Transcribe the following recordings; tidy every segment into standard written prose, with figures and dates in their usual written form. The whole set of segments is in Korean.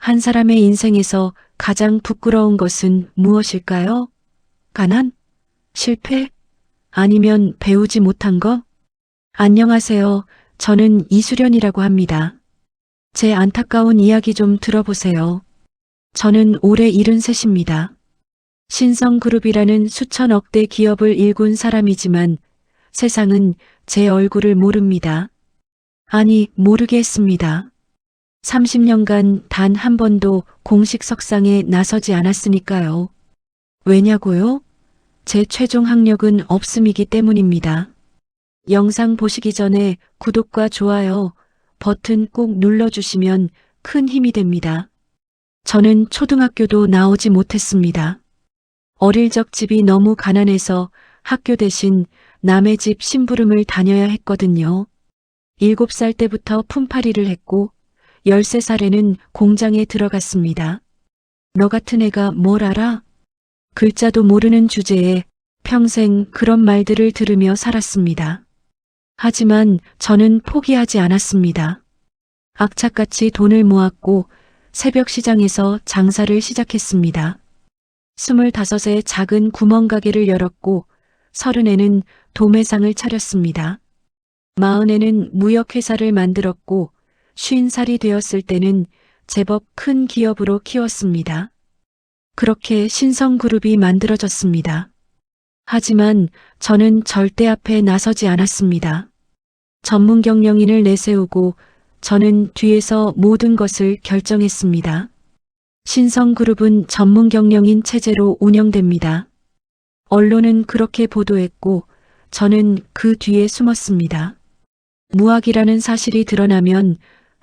한 사람의 인생에서 가장 부끄러운 것은 무엇일까요? 가난? 실패? 아니면 배우지 못한 것? 안녕하세요. 저는 이수련이라고 합니다. 제 안타까운 이야기 좀 들어보세요. 저는 올해 73입니다. 신성그룹이라는 수천억 대 기업을 일군 사람이지만 세상은 제 얼굴을 모릅니다. 아니, 모르게 했습니다. 30년간 단 한 번도 공식 석상에 나서지 않았으니까요. 왜냐고요? 제 최종 학력은 없음이기 때문입니다. 영상 보시기 전에 구독과 좋아요 버튼 꼭 눌러주시면 큰 힘이 됩니다. 저는 초등학교도 나오지 못했습니다. 어릴 적 집이 너무 가난해서 학교 대신 남의 집 심부름을 다녀야 했거든요. 7살 때부터 품팔이를 했고 13살에는 공장에 들어갔습니다. 너 같은 애가 뭘 알아? 글자도 모르는 주제에 평생 그런 말들을 들으며 살았습니다. 하지만 저는 포기하지 않았습니다. 악착같이 돈을 모았고 새벽 시장에서 장사를 시작했습니다. 25에 작은 구멍가게를 열었고 30에는 도매상을 차렸습니다. 40에는 무역회사를 만들었고 50살이 되었을 때는 제법 큰 기업으로 키웠습니다. 그렇게 신성그룹이 만들어졌습니다. 하지만 저는 절대 앞에 나서지 않았습니다. 전문 경영인을 내세우고 저는 뒤에서 모든 것을 결정했습니다. 신성그룹은 전문 경영인 체제로 운영됩니다. 언론은 그렇게 보도했고 저는 그 뒤에 숨었습니다. 무학이라는 사실이 드러나면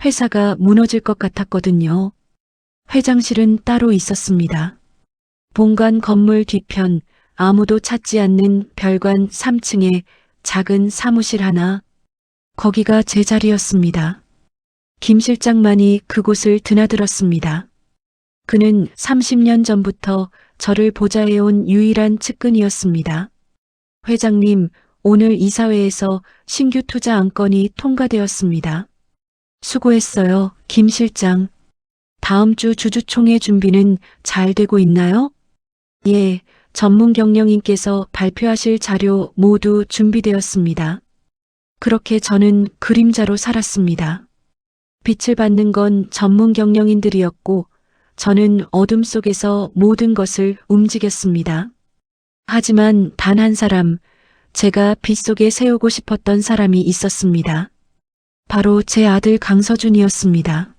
회사가 무너질 것 같았거든요. 회장실은 따로 있었습니다. 본관 건물 뒤편 아무도 찾지 않는 별관 3층에 작은 사무실 하나. 거기가 제 자리였습니다. 김 실장만이 그곳을 드나들었습니다. 그는 30년 전부터 저를 보좌해온 유일한 측근이었습니다. 회장님, 오늘 이사회에서 신규 투자 안건이 통과되었습니다. 수고했어요, 김 실장. 다음 주 주주총회 준비는 잘 되고 있나요? 예, 전문 경영인께서 발표하실 자료 모두 준비되었습니다. 그렇게 저는 그림자로 살았습니다. 빛을 받는 건 전문 경영인들이었고 저는 어둠 속에서 모든 것을 움직였습니다. 하지만 단 한 사람, 제가 빛 속에 세우고 싶었던 사람이 있었습니다. 바로 제 아들 강서준이었습니다.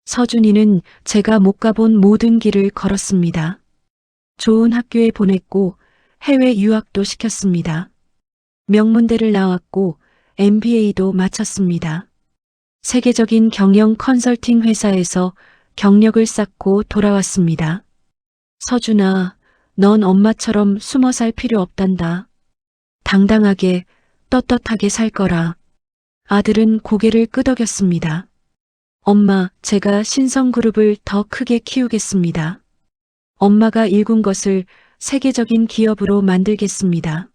서준이는 제가 못 가본 모든 길을 걸었습니다. 좋은 학교에 보냈고 해외 유학도 시켰습니다. 명문대를 나왔고 MBA도 마쳤습니다. 세계적인 경영 컨설팅 회사에서 경력을 쌓고 돌아왔습니다. 서준아, 넌 엄마처럼 숨어 살 필요 없단다. 당당하게 떳떳하게 살 거라. 아들은 고개를 끄덕였습니다. 엄마, 제가 신성그룹을 더 크게 키우겠습니다. 엄마가 일군 것을 세계적인 기업으로 만들겠습니다.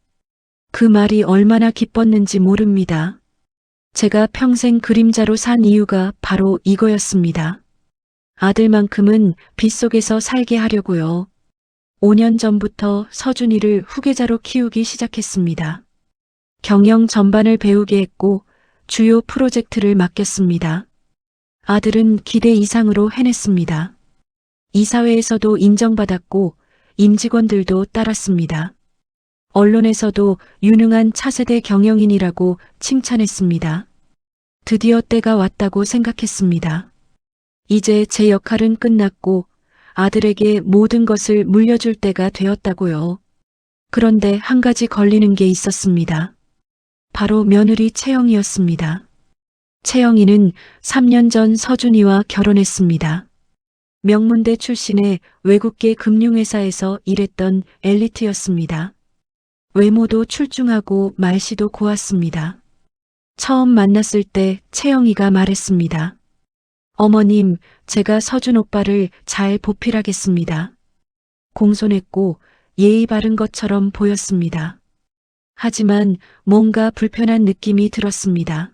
그 말이 얼마나 기뻤는지 모릅니다. 제가 평생 그림자로 산 이유가 바로 이거였습니다. 아들만큼은 빛 속에서 살게 하려고요. 5년 전부터 서준이를 후계자로 키우기 시작했습니다. 경영 전반을 배우게 했고 주요 프로젝트를 맡겼습니다. 아들은 기대 이상으로 해냈습니다. 이사회에서도 인정받았고 임직원들도 따랐습니다. 언론에서도 유능한 차세대 경영인이라고 칭찬했습니다. 드디어 때가 왔다고 생각했습니다. 이제 제 역할은 끝났고 아들에게 모든 것을 물려줄 때가 되었다고요. 그런데 한 가지 걸리는 게 있었습니다. 바로 며느리 채영이었습니다. 채영이는 3년 전 서준이와 결혼했습니다. 명문대 출신의 외국계 금융회사에서 일했던 엘리트였습니다. 외모도 출중하고 말씨도 고왔습니다. 처음 만났을 때 채영이가 말했습니다. 어머님, 제가 서준 오빠를 잘 보필하겠습니다. 공손했고 예의 바른 것처럼 보였습니다. 하지만 뭔가 불편한 느낌이 들었습니다.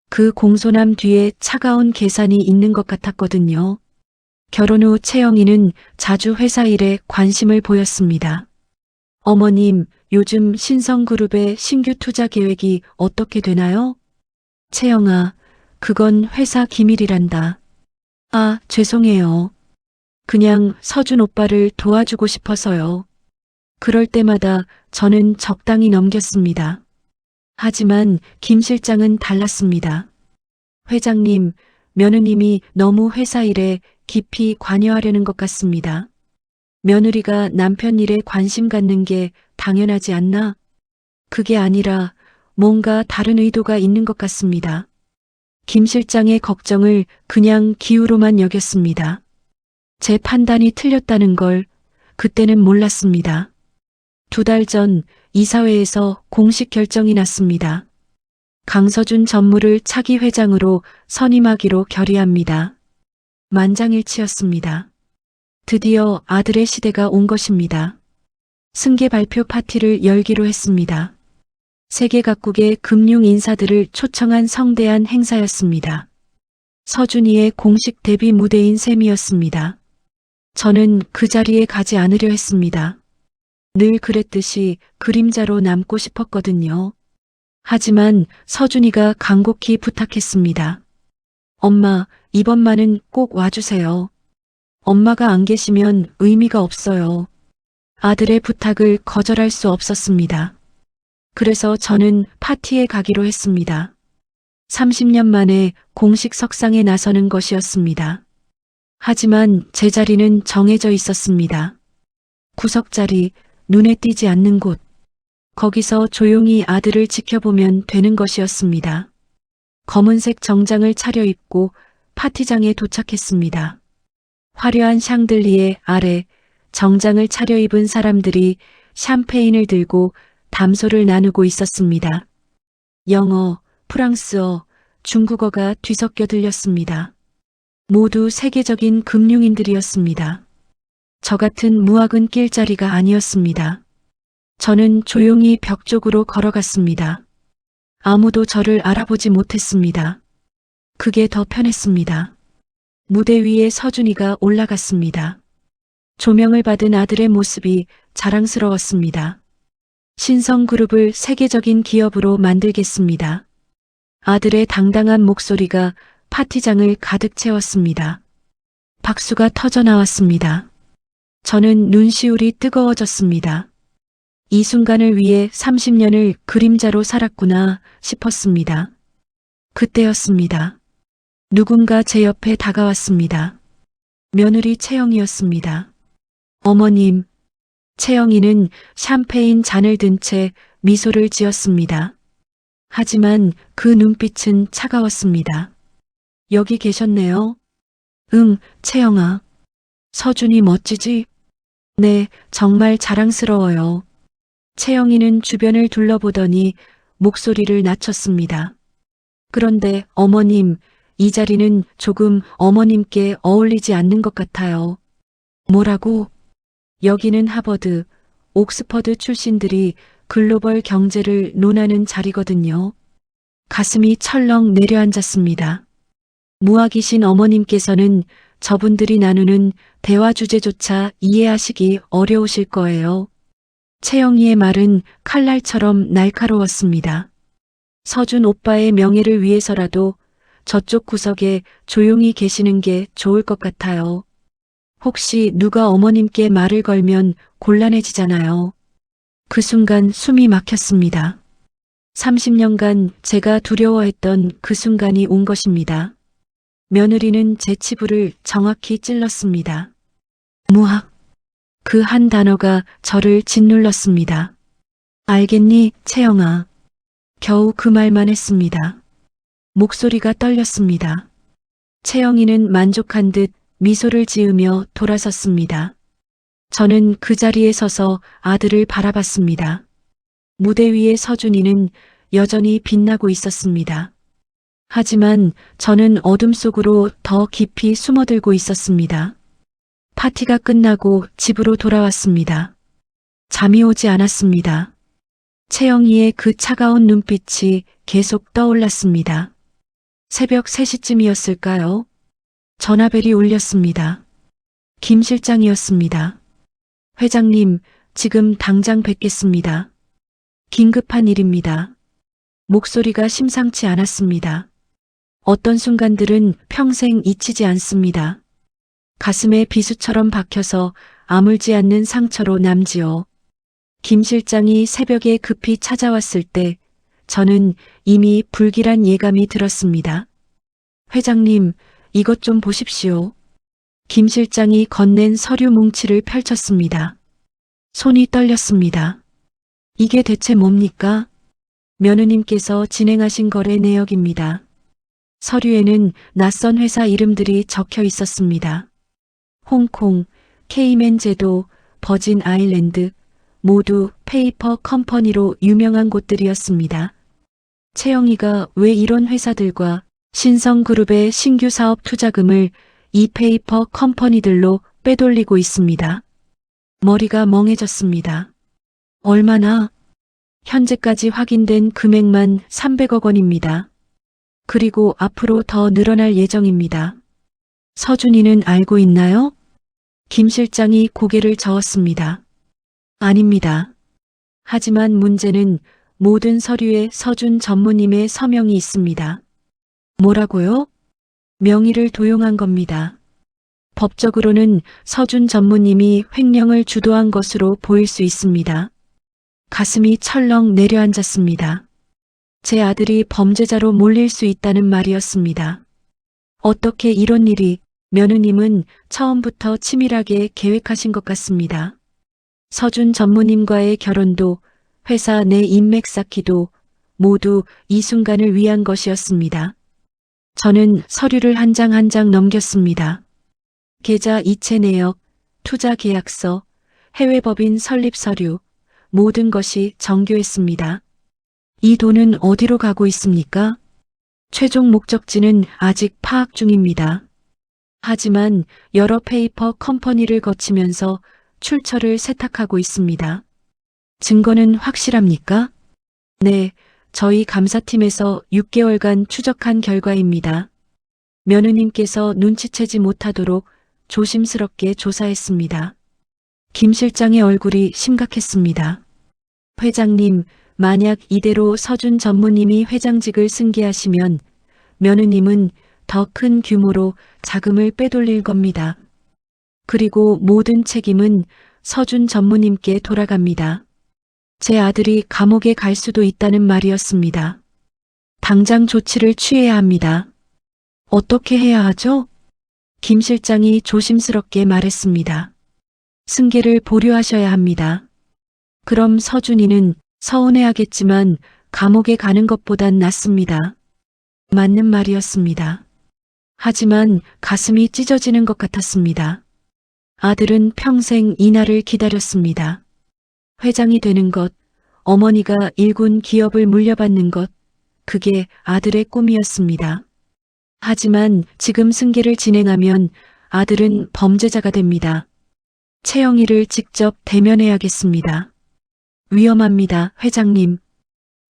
그 공손함 뒤에 차가운 계산이 있는 것 같았거든요. 결혼 후 채영이는 자주 회사 일에 관심을 보였습니다. 어머님, 요즘 신성그룹의 신규 투자 계획이 어떻게 되나요? 채영아, 그건 회사 기밀이란다. 아, 죄송해요. 그냥 서준 오빠를 도와주고 싶어서요. 그럴 때마다 저는 적당히 넘겼습니다. 하지만 김 실장은 달랐습니다. 회장님, 며느님이 너무 회사 일에 깊이 관여하려는 것 같습니다. 며느리가 남편 일에 관심 갖는 게 당연하지 않나? 그게 아니라 뭔가 다른 의도가 있는 것 같습니다. 김 실장의 걱정을 그냥 기우로만 여겼습니다. 제 판단이 틀렸다는 걸 그때는 몰랐습니다. 2달 전 이사회에서 공식 결정이 났습니다. 강서준 전무를 차기 회장으로 선임하기로 결의합니다. 만장일치였습니다. 드디어 아들의 시대가 온 것입니다. 승계 발표 파티를 열기로 했습니다. 세계 각국의 금융 인사들을 초청한 성대한 행사였습니다. 서준이의 공식 데뷔 무대인 셈이었습니다. 저는 그 자리에 가지 않으려 했습니다. 늘 그랬듯이 그림자로 남고 싶었거든요. 하지만 서준이가 간곡히 부탁했습니다. 엄마, 이번만은 꼭 와주세요. 엄마가 안 계시면 의미가 없어요. 아들의 부탁을 거절할 수 없었습니다. 그래서 저는 파티에 가기로 했습니다. 30년 만에 공식 석상에 나서는 것이었습니다. 하지만 제 자리는 정해져 있었습니다. 구석자리, 눈에 띄지 않는 곳. 거기서 조용히 아들을 지켜보면 되는 것이었습니다. 검은색 정장을 차려입고 파티장에 도착했습니다. 화려한 샹들리에 아래 정장을 차려입은 사람들이 샴페인을 들고 담소를 나누고 있었습니다. 영어, 프랑스어, 중국어가 뒤섞여 들렸습니다. 모두 세계적인 금융인들이었습니다. 저 같은 무학은 낄 자리가 아니었습니다. 저는 조용히 벽 쪽으로 걸어갔습니다. 아무도 저를 알아보지 못했습니다. 그게 더 편했습니다. 무대 위에 서준이가 올라갔습니다. 조명을 받은 아들의 모습이 자랑스러웠습니다. 신성그룹을 세계적인 기업으로 만들겠습니다. 아들의 당당한 목소리가 파티장을 가득 채웠습니다. 박수가 터져 나왔습니다. 저는 눈시울이 뜨거워졌습니다. 이 순간을 위해 30년을 그림자로 살았구나 싶었습니다. 그때였습니다. 누군가 제 옆에 다가왔습니다. 며느리 채영이었습니다. 어머님, 채영이는 샴페인 잔을 든 채 미소를 지었습니다. 하지만 그 눈빛은 차가웠습니다. 여기 계셨네요. 응, 채영아. 서준이 멋지지? 네, 정말 자랑스러워요. 채영이는 주변을 둘러보더니 목소리를 낮췄습니다. 그런데 어머님, 이 자리는 조금 어머님께 어울리지 않는 것 같아요. 뭐라고? 여기는 하버드, 옥스퍼드 출신들이 글로벌 경제를 논하는 자리거든요. 가슴이 철렁 내려앉았습니다. 무학이신 어머님께서는 저분들이 나누는 대화 주제조차 이해하시기 어려우실 거예요. 채영이의 말은 칼날처럼 날카로웠습니다. 서준 오빠의 명예를 위해서라도 저쪽 구석에 조용히 계시는 게 좋을 것 같아요. 혹시 누가 어머님께 말을 걸면 곤란해지잖아요. 그 순간 숨이 막혔습니다. 30년간 제가 두려워했던 그 순간이 온 것입니다. 며느리는 제 치부를 정확히 찔렀습니다. 무학. 그 한 단어가 저를 짓눌렀습니다. 알겠니, 채영아. 겨우 그 말만 했습니다. 목소리가 떨렸습니다. 채영이는 만족한 듯 미소를 지으며 돌아섰습니다. 저는 그 자리에 서서 아들을 바라봤습니다. 무대 위에 서준이는 여전히 빛나고 있었습니다. 하지만 저는 어둠 속으로 더 깊이 숨어들고 있었습니다. 파티가 끝나고 집으로 돌아왔습니다. 잠이 오지 않았습니다. 채영이의 그 차가운 눈빛이 계속 떠올랐습니다. 새벽 3시쯤이었을까요? 전화벨이 울렸습니다. 김 실장이었습니다. 회장님, 지금 당장 뵙겠습니다. 긴급한 일입니다. 목소리가 심상치 않았습니다. 어떤 순간들은 평생 잊히지 않습니다. 가슴에 비수처럼 박혀서 아물지 않는 상처로 남지요. 김 실장이 새벽에 급히 찾아왔을 때 저는 이미 불길한 예감이 들었습니다. 회장님, 이것 좀 보십시오. 김 실장이 건넨 서류 뭉치를 펼쳤습니다. 손이 떨렸습니다. 이게 대체 뭡니까? 며느님께서 진행하신 거래 내역입니다. 서류에는 낯선 회사 이름들이 적혀 있었습니다. 홍콩, 케이맨 제도, 버진 아일랜드, 모두 페이퍼 컴퍼니로 유명한 곳들이었습니다. 채영이가 왜 이런 회사들과 신성그룹의 신규 사업 투자금을 이 페이퍼 컴퍼니들로 빼돌리고 있습니다. 머리가 멍해졌습니다. 얼마나? 현재까지 확인된 금액만 300억 원입니다. 그리고 앞으로 더 늘어날 예정입니다. 서준이는 알고 있나요? 김 실장이 고개를 저었습니다. 아닙니다. 하지만 문제는 모든 서류에 서준 전무님의 서명이 있습니다. 뭐라고요? 명의를 도용한 겁니다. 법적으로는 서준 전무님이 횡령을 주도한 것으로 보일 수 있습니다. 가슴이 철렁 내려앉았습니다. 제 아들이 범죄자로 몰릴 수 있다는 말이었습니다. 어떻게 이런 일이? 며느님은 처음부터 치밀하게 계획하신 것 같습니다. 서준 전무님과의 결혼도 회사 내 인맥 쌓기도 모두 이 순간을 위한 것이었습니다. 저는 서류를 한 장 한 장 넘겼습니다. 계좌 이체 내역, 투자 계약서, 해외 법인 설립 서류, 모든 것이 정교했습니다. 이 돈은 어디로 가고 있습니까? 최종 목적지는 아직 파악 중입니다. 하지만 여러 페이퍼 컴퍼니를 거치면서 출처를 세탁하고 있습니다. 증거는 확실합니까? 네, 저희 감사팀에서 6개월간 추적한 결과입니다. 며느님께서 눈치채지 못하도록 조심스럽게 조사했습니다. 김 실장의 얼굴이 심각했습니다. 회장님, 만약 이대로 서준 전무님이 회장직을 승계하시면 며느님은 더 큰 규모로 자금을 빼돌릴 겁니다. 그리고 모든 책임은 서준 전무님께 돌아갑니다. 제 아들이 감옥에 갈 수도 있다는 말이었습니다. 당장 조치를 취해야 합니다. 어떻게 해야 하죠? 김 실장이 조심스럽게 말했습니다. 승계를 보류하셔야 합니다. 그럼 서준이는 서운해하겠지만 감옥에 가는 것보단 낫습니다. 맞는 말이었습니다. 하지만 가슴이 찢어지는 것 같았습니다. 아들은 평생 이 날을 기다렸습니다. 회장이 되는 것, 어머니가 일군 기업을 물려받는 것, 그게 아들의 꿈이었습니다. 하지만 지금 승계를 진행하면 아들은 범죄자가 됩니다. 채영이를 직접 대면해야겠습니다. 위험합니다, 회장님.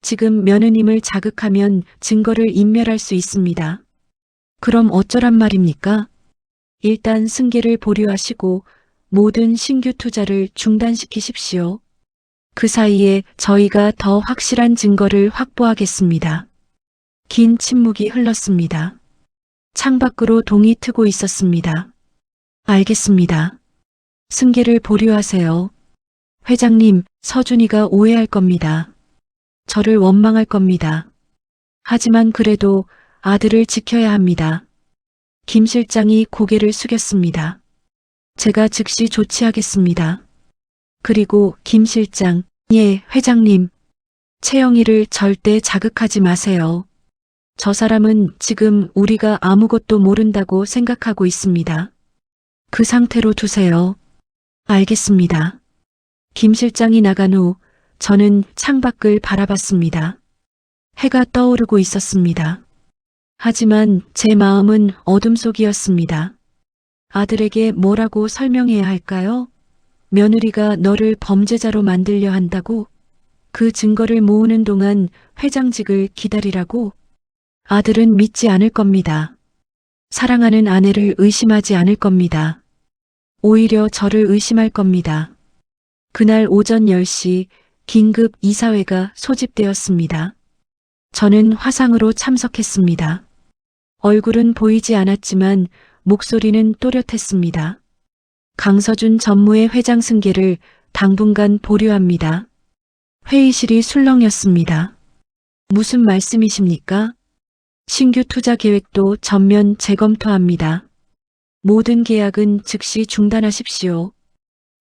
지금 며느님을 자극하면 증거를 인멸할 수 있습니다. 그럼 어쩌란 말입니까? 일단 승계를 보류하시고 모든 신규 투자를 중단시키십시오. 그 사이에 저희가 더 확실한 증거를 확보하겠습니다. 긴 침묵이 흘렀습니다. 창밖으로 동이 트고 있었습니다. 알겠습니다. 승계를 보류하세요. 회장님, 서준이가 오해할 겁니다. 저를 원망할 겁니다. 하지만 그래도 아들을 지켜야 합니다. 김 실장이 고개를 숙였습니다. 제가 즉시 조치하겠습니다. 그리고 김 실장, 예, 회장님. 채영이를 절대 자극하지 마세요. 저 사람은 지금 우리가 아무것도 모른다고 생각하고 있습니다. 그 상태로 두세요. 알겠습니다. 김 실장이 나간 후 저는 창밖을 바라봤습니다. 해가 떠오르고 있었습니다. 하지만 제 마음은 어둠 속이었습니다. 아들에게 뭐라고 설명해야 할까요? 며느리가 너를 범죄자로 만들려 한다고? 그 증거를 모으는 동안 회장직을 기다리라고? 아들은 믿지 않을 겁니다. 사랑하는 아내를 의심하지 않을 겁니다. 오히려 저를 의심할 겁니다. 그날 오전 10시 긴급 이사회가 소집되었습니다. 저는 화상으로 참석했습니다. 얼굴은 보이지 않았지만 목소리는 또렷했습니다. 강서준 전무의 회장 승계를 당분간 보류합니다. 회의실이 술렁였습니다. 무슨 말씀이십니까? 신규 투자 계획도 전면 재검토합니다. 모든 계약은 즉시 중단하십시오.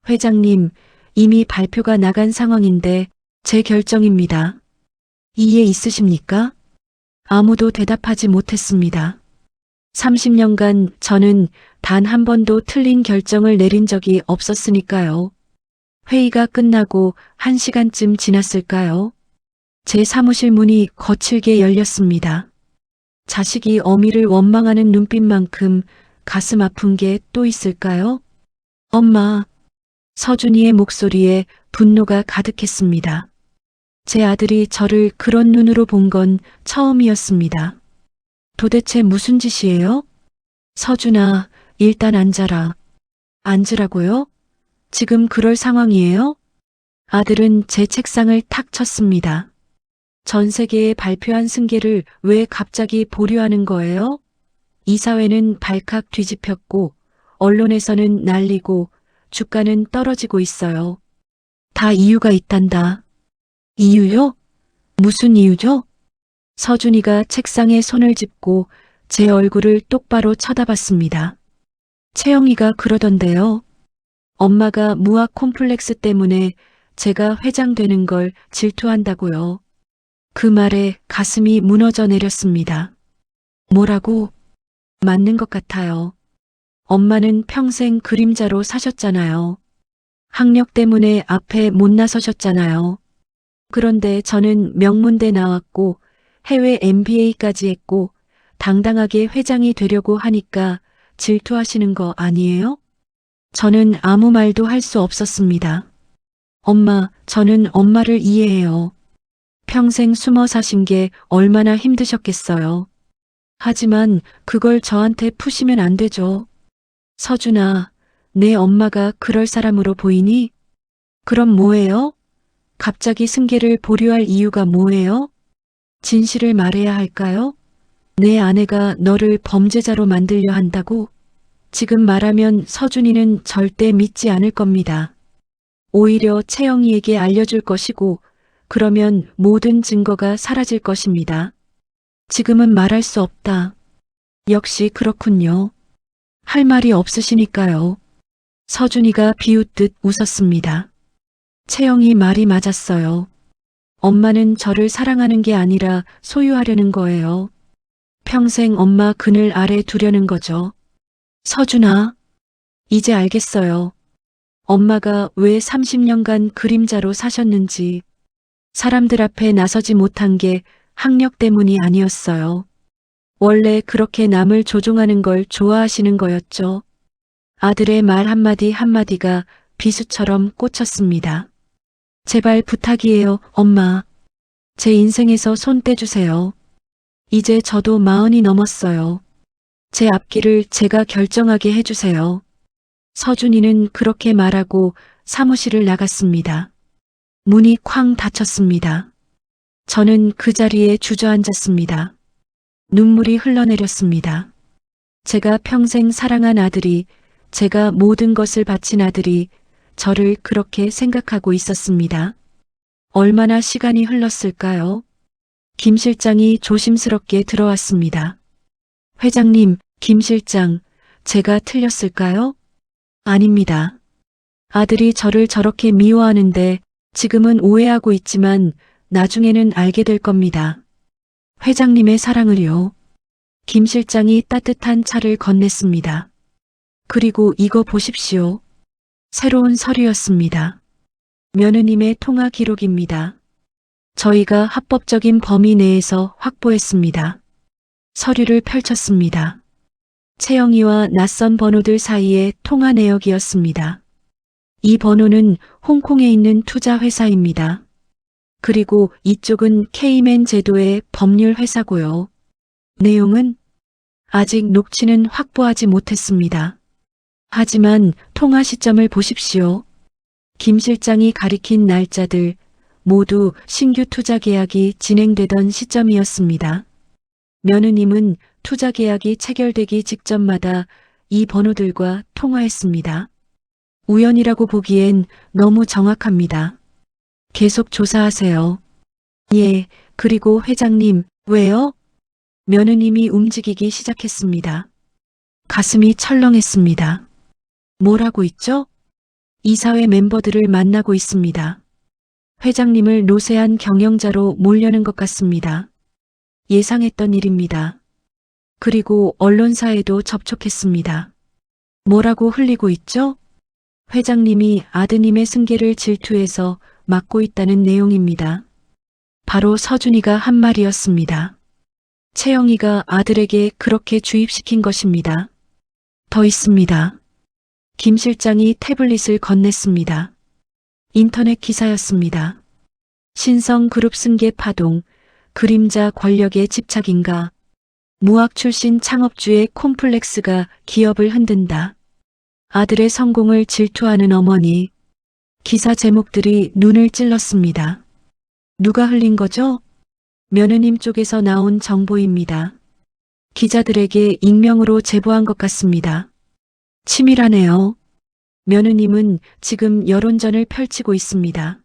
회장님, 이미 발표가 나간 상황인데 제 결정입니다. 이해 있으십니까? 아무도 대답하지 못했습니다. 30년간 저는 단 한 번도 틀린 결정을 내린 적이 없었으니까요. 회의가 끝나고 1시간쯤 지났을까요? 제 사무실 문이 거칠게 열렸습니다. 자식이 어미를 원망하는 눈빛만큼 가슴 아픈 게 또 있을까요? 엄마. 서준이의 목소리에 분노가 가득했습니다. 제 아들이 저를 그런 눈으로 본 건 처음이었습니다. 도대체 무슨 짓이에요? 서준아, 일단 앉아라. 앉으라고요? 지금 그럴 상황이에요? 아들은 제 책상을 탁 쳤습니다. 전 세계에 발표한 승계를 왜 갑자기 보류하는 거예요? 이사회는 발칵 뒤집혔고 언론에서는 난리고 주가는 떨어지고 있어요. 다 이유가 있단다. 이유요? 무슨 이유죠? 서준이가 책상에 손을 짚고 제 얼굴을 똑바로 쳐다봤습니다. 채영이가 그러던데요. 엄마가 무학 콤플렉스 때문에 제가 회장 되는 걸 질투한다고요. 그 말에 가슴이 무너져 내렸습니다. 뭐라고? 맞는 것 같아요. 엄마는 평생 그림자로 사셨잖아요. 학력 때문에 앞에 못 나서셨잖아요. 그런데 저는 명문대 나왔고 해외 MBA까지 했고 당당하게 회장이 되려고 하니까 질투하시는 거 아니에요? 저는 아무 말도 할 수 없었습니다. 엄마, 저는 엄마를 이해해요. 평생 숨어 사신 게 얼마나 힘드셨겠어요. 하지만 그걸 저한테 푸시면 안 되죠. 서준아, 내 엄마가 그럴 사람으로 보이니? 그럼 뭐예요? 갑자기 승계를 보류할 이유가 뭐예요? 진실을 말해야 할까요? 내 아내가 너를 범죄자로 만들려 한다고? 지금 말하면 서준이는 절대 믿지 않을 겁니다. 오히려 채영이에게 알려줄 것이고, 그러면 모든 증거가 사라질 것입니다. 지금은 말할 수 없다. 역시 그렇군요. 할 말이 없으시니까요. 서준이가 비웃듯 웃었습니다. 채영이 말이 맞았어요. 엄마는 저를 사랑하는 게 아니라 소유하려는 거예요. 평생 엄마 그늘 아래 두려는 거죠. 서준아, 이제 알겠어요. 엄마가 왜 30년간 그림자로 사셨는지. 사람들 앞에 나서지 못한 게 학력 때문이 아니었어요. 원래 그렇게 남을 조종하는 걸 좋아하시는 거였죠. 아들의 말 한마디 한마디가 비수처럼 꽂혔습니다. 제발 부탁이에요, 엄마. 제 인생에서 손 떼주세요. 이제 저도 40이 넘었어요. 제 앞길을 제가 결정하게 해주세요. 서준이는 그렇게 말하고 사무실을 나갔습니다. 문이 쾅 닫혔습니다. 저는 그 자리에 주저앉았습니다. 눈물이 흘러내렸습니다. 제가 평생 사랑한 아들이, 제가 모든 것을 바친 아들이 저를 그렇게 생각하고 있었습니다. 얼마나 시간이 흘렀을까요? 김 실장이 조심스럽게 들어왔습니다. 회장님, 김 실장, 제가 틀렸을까요? 아닙니다. 아들이 저를 저렇게 미워하는데 지금은 오해하고 있지만 나중에는 알게 될 겁니다. 회장님의 사랑을요. 김 실장이 따뜻한 차를 건넸습니다. 그리고 이거 보십시오. 새로운 서류였습니다. 며느님의 통화 기록입니다. 저희가 합법적인 범위 내에서 확보했습니다. 서류를 펼쳤습니다. 채영이와 낯선 번호들 사이의 통화 내역이었습니다. 이 번호는 홍콩에 있는 투자 회사입니다. 그리고 이쪽은 케이맨 제도의 법률 회사고요. 내용은 아직 녹취는 확보하지 못했습니다. 하지만 통화 시점을 보십시오. 김 실장이 가리킨 날짜들 모두 신규 투자 계약이 진행되던 시점이었습니다. 며느님은 투자 계약이 체결되기 직전마다 이 번호들과 통화했습니다. 우연이라고 보기엔 너무 정확합니다. 계속 조사하세요. 예, 그리고 회장님, 왜요? 며느님이 움직이기 시작했습니다. 가슴이 철렁했습니다. 뭘 하고 있죠? 이사회 멤버들을 만나고 있습니다. 회장님을 노쇠한 경영자로 몰려는 것 같습니다. 예상했던 일입니다. 그리고 언론사에도 접촉했습니다. 뭐라고 흘리고 있죠? 회장님이 아드님의 승계를 질투해서 막고 있다는 내용입니다. 바로 서준이가 한 말이었습니다. 채영이가 아들에게 그렇게 주입시킨 것입니다. 더 있습니다. 김 실장이 태블릿을 건넸습니다. 인터넷 기사였습니다. 신성그룹 승계 파동, 그림자 권력의 집착인가. 무학 출신 창업주의 콤플렉스가 기업을 흔든다. 아들의 성공을 질투하는 어머니. 기사 제목들이 눈을 찔렀습니다. 누가 흘린 거죠? 며느님 쪽에서 나온 정보입니다. 기자들에게 익명으로 제보한 것 같습니다. 치밀하네요. 며느님은 지금 여론전을 펼치고 있습니다.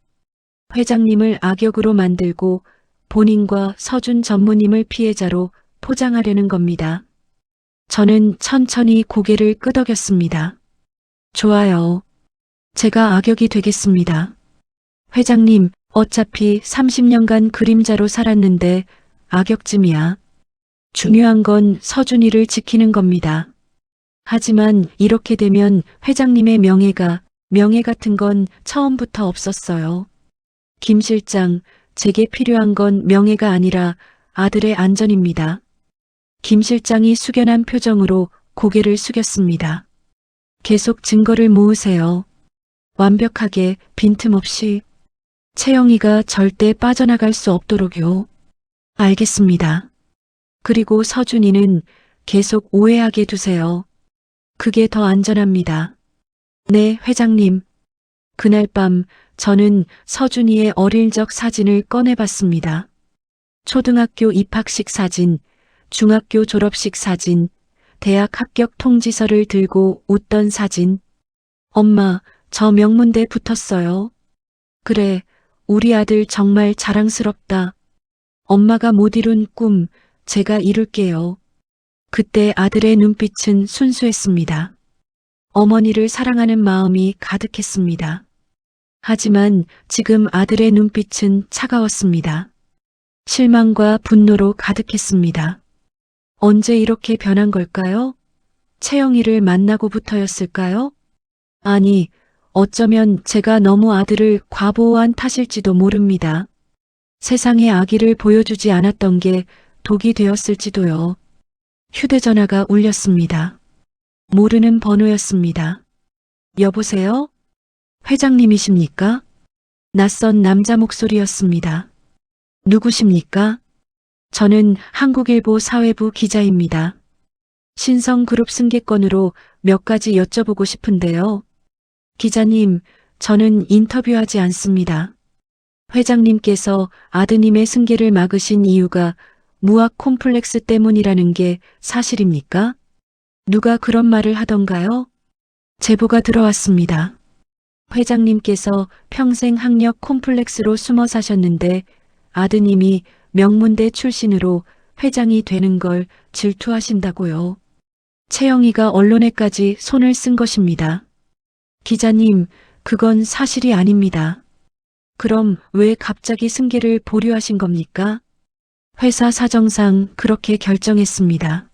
회장님을 악역으로 만들고 본인과 서준 전무님을 피해자로 포장하려는 겁니다. 저는 천천히 고개를 끄덕였습니다. 좋아요. 제가 악역이 되겠습니다. 회장님, 어차피 30년간 그림자로 살았는데 악역쯤이야. 중요한 건 서준이를 지키는 겁니다. 하지만 이렇게 되면 회장님의 명예 같은 건 처음부터 없었어요. 김 실장, 제게 필요한 건 명예가 아니라 아들의 안전입니다. 김 실장이 숙연한 표정으로 고개를 숙였습니다. 계속 증거를 모으세요. 완벽하게 빈틈없이. 채영이가 절대 빠져나갈 수 없도록요. 알겠습니다. 그리고 서준이는 계속 오해하게 두세요. 그게 더 안전합니다. 네, 회장님. 그날 밤 저는 서준이의 어릴 적 사진을 꺼내봤습니다. 초등학교 입학식 사진, 중학교 졸업식 사진, 대학 합격 통지서를 들고 웃던 사진. 엄마, 저 명문대 붙었어요. 그래, 우리 아들 정말 자랑스럽다. 엄마가 못 이룬 꿈, 제가 이룰게요. 그때 아들의 눈빛은 순수했습니다. 어머니를 사랑하는 마음이 가득했습니다. 하지만 지금 아들의 눈빛은 차가웠습니다. 실망과 분노로 가득했습니다. 언제 이렇게 변한 걸까요? 채영이를 만나고부터였을까요? 아니, 어쩌면 제가 너무 아들을 과보호한 탓일지도 모릅니다. 세상에 아기를 보여주지 않았던 게 독이 되었을지도요. 휴대전화가 울렸습니다. 모르는 번호였습니다. 여보세요? 회장님이십니까? 낯선 남자 목소리였습니다. 누구십니까? 저는 한국일보 사회부 기자입니다. 신성그룹 승계권으로 몇 가지 여쭤보고 싶은데요. 기자님, 저는 인터뷰하지 않습니다. 회장님께서 아드님의 승계를 막으신 이유가 무학 콤플렉스 때문이라는 게 사실입니까? 누가 그런 말을 하던가요? 제보가 들어왔습니다. 회장님께서 평생 학력 콤플렉스로 숨어 사셨는데 아드님이 명문대 출신으로 회장이 되는 걸 질투하신다고요. 채영이가 언론에까지 손을 쓴 것입니다. 기자님, 그건 사실이 아닙니다. 그럼 왜 갑자기 승계를 보류하신 겁니까? 회사 사정상 그렇게 결정했습니다.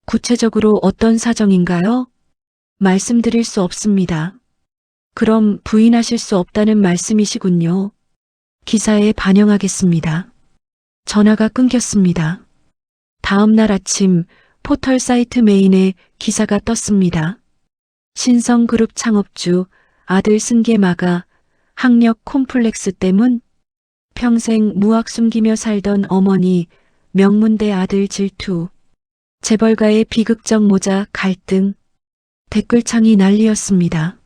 구체적으로 어떤 사정인가요? 말씀드릴 수 없습니다. 그럼 부인하실 수 없다는 말씀이시군요. 기사에 반영하겠습니다. 전화가 끊겼습니다. 다음 날 아침 포털 사이트 메인에 기사가 떴습니다. 신성그룹 창업주 아들 승계 막아 학력 콤플렉스 때문 평생 무학 숨기며 살던 어머니 명문대 아들 질투 재벌가의 비극적 모자 갈등 댓글창이 난리였습니다.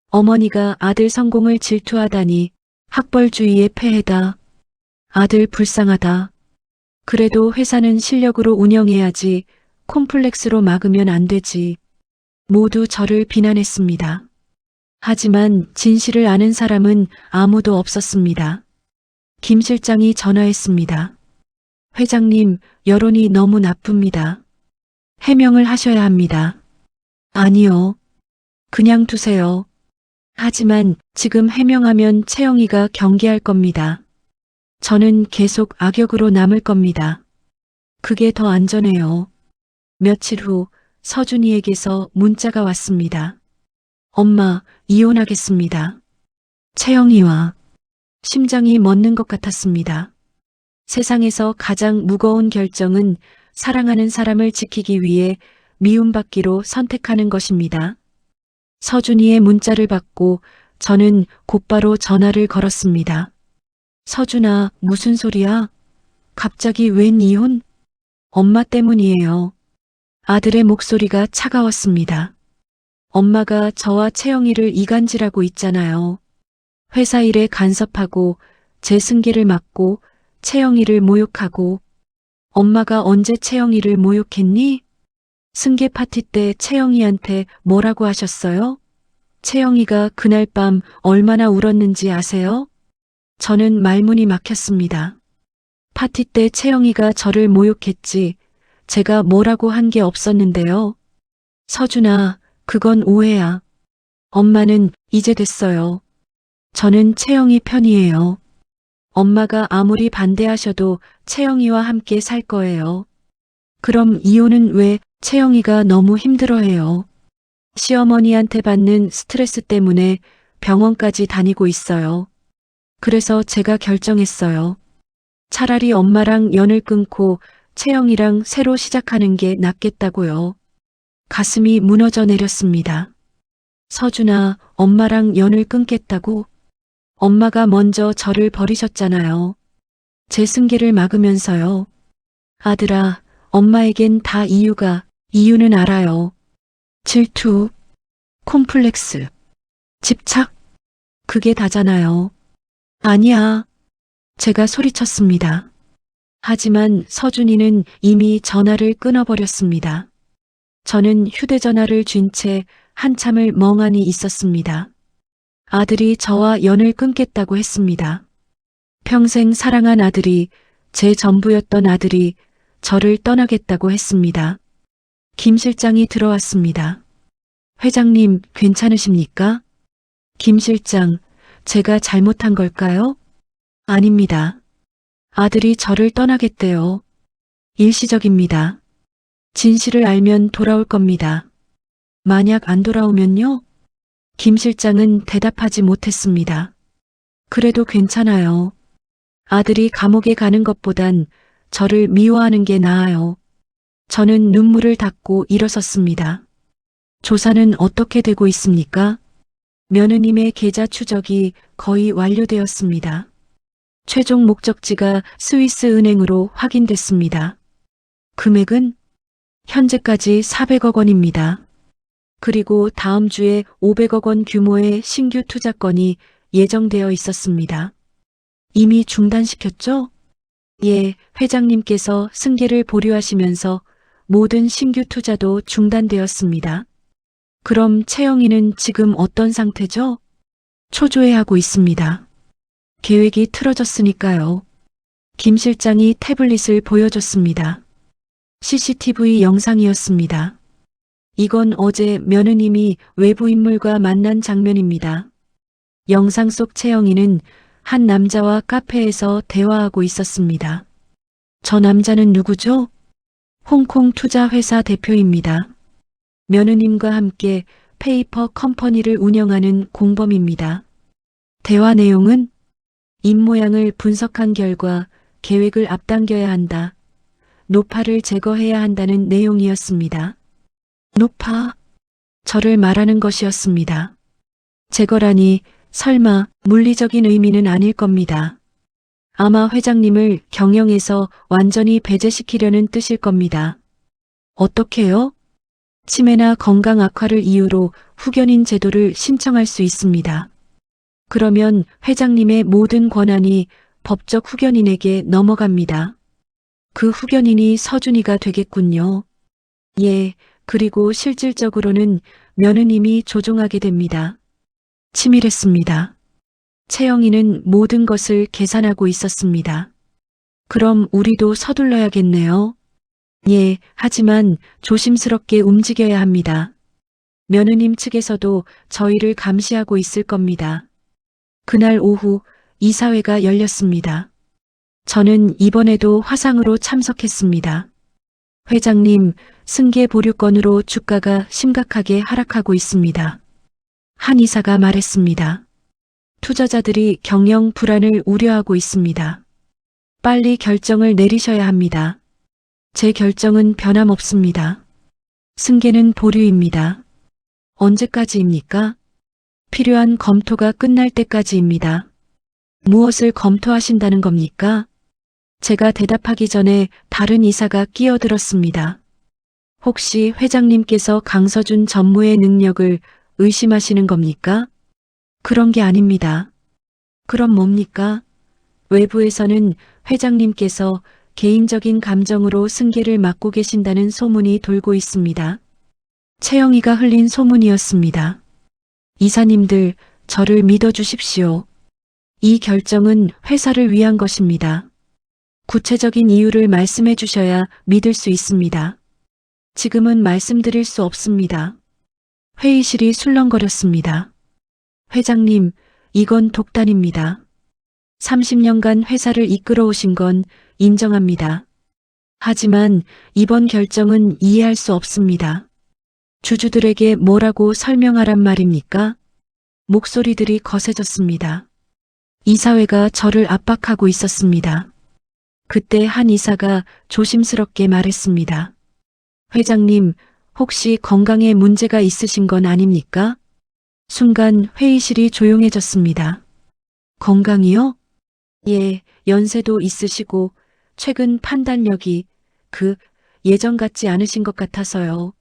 어머니가 아들 성공을 질투하다니 학벌주의의 폐해다. 아들 불쌍하다. 그래도 회사는 실력으로 운영해야지 콤플렉스로 막으면 안 되지. 모두 저를 비난했습니다. 하지만 진실을 아는 사람은 아무도 없었습니다. 김 실장이 전화했습니다. 회장님, 여론이 너무 나쁩니다. 해명을 하셔야 합니다. 아니요. 그냥 두세요. 하지만 지금 해명하면 채영이가 경계할 겁니다. 저는 계속 악역으로 남을 겁니다. 그게 더 안전해요. 며칠 후 서준이에게서 문자가 왔습니다. 엄마, 이혼하겠습니다. 채영이와 심장이 멎는 것 같았습니다. 세상에서 가장 무거운 결정은 사랑하는 사람을 지키기 위해 미움받기로 선택하는 것입니다. 서준이의 문자를 받고 저는 곧바로 전화를 걸었습니다. 서준아, 무슨 소리야? 갑자기 웬 이혼? 엄마 때문이에요. 아들의 목소리가 차가웠습니다. 엄마가 저와 채영이를 이간질하고 있잖아요. 회사 일에 간섭하고 제 승계를 막고 채영이를 모욕하고. 엄마가 언제 채영이를 모욕했니? 승계 파티 때 채영이한테 뭐라고 하셨어요? 채영이가 그날 밤 얼마나 울었는지 아세요? 저는 말문이 막혔습니다. 파티 때 채영이가 저를 모욕했지 제가 뭐라고 한 게 없었는데요. 서준아, 그건 오해야. 엄마는 이제 됐어요. 저는 채영이 편이에요. 엄마가 아무리 반대하셔도 채영이와 함께 살 거예요. 그럼 이혼은 왜 채영이가 너무 힘들어해요? 시어머니한테 받는 스트레스 때문에 병원까지 다니고 있어요. 그래서 제가 결정했어요. 차라리 엄마랑 연을 끊고 채영이랑 새로 시작하는 게 낫겠다고요. 가슴이 무너져 내렸습니다. 서준아, 엄마랑 연을 끊겠다고? 엄마가 먼저 저를 버리셨잖아요. 제 승계를 막으면서요. 아들아, 엄마에겐 다 이유는 알아요. 질투, 콤플렉스, 집착, 그게 다잖아요. 아니야. 제가 소리쳤습니다. 하지만 서준이는 이미 전화를 끊어버렸습니다. 저는 휴대전화를 쥔 채 한참을 멍하니 있었습니다. 아들이 저와 연을 끊겠다고 했습니다. 평생 사랑한 아들이, 제 전부였던 아들이 저를 떠나겠다고 했습니다. 김 실장이 들어왔습니다. 회장님, 괜찮으십니까? 김 실장, 제가 잘못한 걸까요? 아닙니다. 아들이 저를 떠나겠대요. 일시적입니다. 진실을 알면 돌아올 겁니다. 만약 안 돌아오면요? 김 실장은 대답하지 못했습니다. 그래도 괜찮아요. 아들이 감옥에 가는 것보단 저를 미워하는 게 나아요. 저는 눈물을 닦고 일어섰습니다. 조사는 어떻게 되고 있습니까? 며느님의 계좌 추적이 거의 완료되었습니다. 최종 목적지가 스위스 은행으로 확인됐습니다. 금액은 현재까지 400억 원입니다. 그리고 다음 주에 500억 원 규모의 신규 투자건이 예정되어 있었습니다. 이미 중단시켰죠? 예, 회장님께서 승계를 보류하시면서 모든 신규 투자도 중단되었습니다. 그럼 채영이는 지금 어떤 상태죠? 초조해하고 있습니다. 계획이 틀어졌으니까요. 김 실장이 태블릿을 보여줬습니다. CCTV 영상이었습니다. 이건 어제 며느님이 외부 인물과 만난 장면입니다. 영상 속 채영이는 한 남자와 카페에서 대화하고 있었습니다. 저 남자는 누구죠? 홍콩 투자회사 대표입니다. 며느님과 함께 페이퍼 컴퍼니를 운영하는 공범입니다. 대화 내용은 입모양을 분석한 결과 계획을 앞당겨야 한다. 노파를 제거해야 한다는 내용이었습니다. 노파? 저를 말하는 것이었습니다. 제거라니 설마 물리적인 의미는 아닐 겁니다. 아마 회장님을 경영에서 완전히 배제시키려는 뜻일 겁니다. 어떻게요? 치매나 건강 악화를 이유로 후견인 제도를 신청할 수 있습니다. 그러면 회장님의 모든 권한이 법적 후견인에게 넘어갑니다. 그 후견인이 서준이가 되겠군요. 예, 그리고 실질적으로는 며느님이 조종하게 됩니다. 치밀했습니다. 채영이는 모든 것을 계산하고 있었습니다. 그럼 우리도 서둘러야겠네요. 예, 하지만 조심스럽게 움직여야 합니다. 며느님 측에서도 저희를 감시하고 있을 겁니다. 그날 오후 이사회가 열렸습니다. 저는 이번에도 화상으로 참석했습니다. 회장님, 승계 보류건으로 주가가 심각하게 하락하고 있습니다. 한 이사가 말했습니다. 투자자들이 경영 불안을 우려하고 있습니다. 빨리 결정을 내리셔야 합니다. 제 결정은 변함없습니다. 승계는 보류입니다. 언제까지입니까? 필요한 검토가 끝날 때까지입니다. 무엇을 검토하신다는 겁니까? 제가 대답하기 전에 다른 이사가 끼어들었습니다. 혹시 회장님께서 강서준 전무의 능력을 의심하시는 겁니까? 그런 게 아닙니다. 그럼 뭡니까? 외부에서는 회장님께서 개인적인 감정으로 승계를 맡고 계신다는 소문이 돌고 있습니다. 채영이가 흘린 소문이었습니다. 이사님들, 저를 믿어주십시오. 이 결정은 회사를 위한 것입니다. 구체적인 이유를 말씀해 주셔야 믿을 수 있습니다. 지금은 말씀드릴 수 없습니다. 회의실이 술렁거렸습니다. 회장님, 이건 독단입니다. 30년간 회사를 이끌어 오신 건 인정합니다. 하지만 이번 결정은 이해할 수 없습니다. 주주들에게 뭐라고 설명하란 말입니까? 목소리들이 거세졌습니다. 이사회가 저를 압박하고 있었습니다. 그때 한 이사가 조심스럽게 말했습니다. 회장님, 혹시 건강에 문제가 있으신 건 아닙니까? 순간 회의실이 조용해졌습니다. 건강이요? 예, 연세도 있으시고 최근 판단력이 예전 같지 않으신 것 같아서요.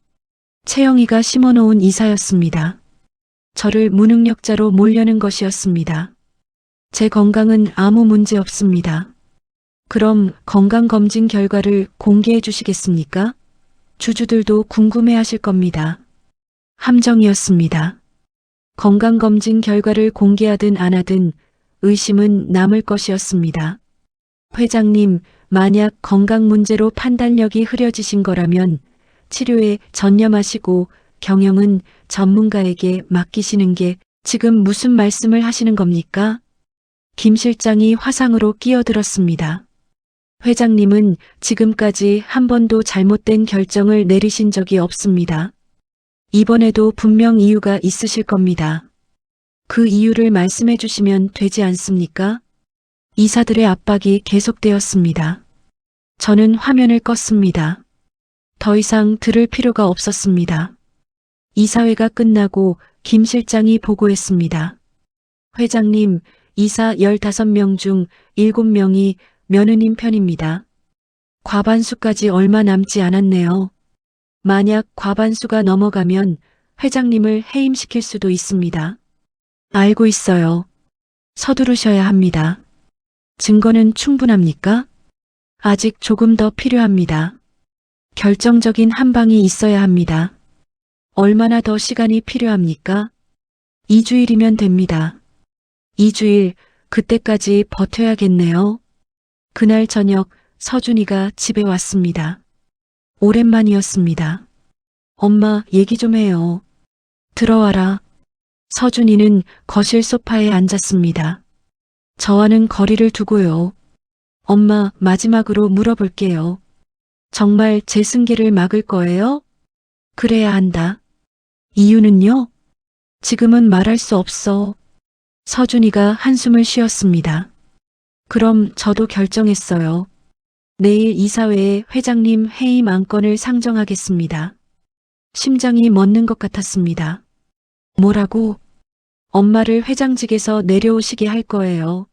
채영이가 심어놓은 이사였습니다. 저를 무능력자로 몰려는 것이었습니다. 제 건강은 아무 문제 없습니다. 그럼 건강검진 결과를 공개해 주시겠습니까? 주주들도 궁금해 하실 겁니다. 함정이었습니다. 건강검진 결과를 공개하든 안 하든 의심은 남을 것이었습니다. 회장님, 만약 건강 문제로 판단력이 흐려지신 거라면 치료에 전념하시고 경영은 전문가에게 맡기시는 게 지금 무슨 말씀을 하시는 겁니까? 김 실장이 화상으로 끼어들었습니다. 회장님은 지금까지 한 번도 잘못된 결정을 내리신 적이 없습니다. 이번에도 분명 이유가 있으실 겁니다. 그 이유를 말씀해 주시면 되지 않습니까? 이사들의 압박이 계속되었습니다. 저는 화면을 껐습니다. 더 이상 들을 필요가 없었습니다. 이사회가 끝나고 김 실장이 보고했습니다. 회장님, 이사 15명 중 7명이 며느님 편입니다. 과반수까지 얼마 남지 않았네요. 만약 과반수가 넘어가면 회장님을 해임시킬 수도 있습니다. 알고 있어요. 서두르셔야 합니다. 증거는 충분합니까? 아직 조금 더 필요합니다. 결정적인 한 방이 있어야 합니다. 얼마나 더 시간이 필요합니까? 2주일이면 됩니다. 2주일, 그때까지 버텨야겠네요. 그날 저녁 서준이가 집에 왔습니다. 오랜만이었습니다. 엄마, 얘기 좀 해요. 들어와라. 서준이는 거실 소파에 앉았습니다. 저와는 거리를 두고요. 엄마, 마지막으로 물어볼게요. 정말 제 승계를 막을 거예요? 그래야 한다. 이유는요? 지금은 말할 수 없어. 서준이가 한숨을 쉬었습니다. 그럼 저도 결정했어요. 내일 이사회에 회장님 해임 안건을 상정하겠습니다. 심장이 멎는 것 같았습니다. 뭐라고? 엄마를 회장직에서 내려오시게 할 거예요.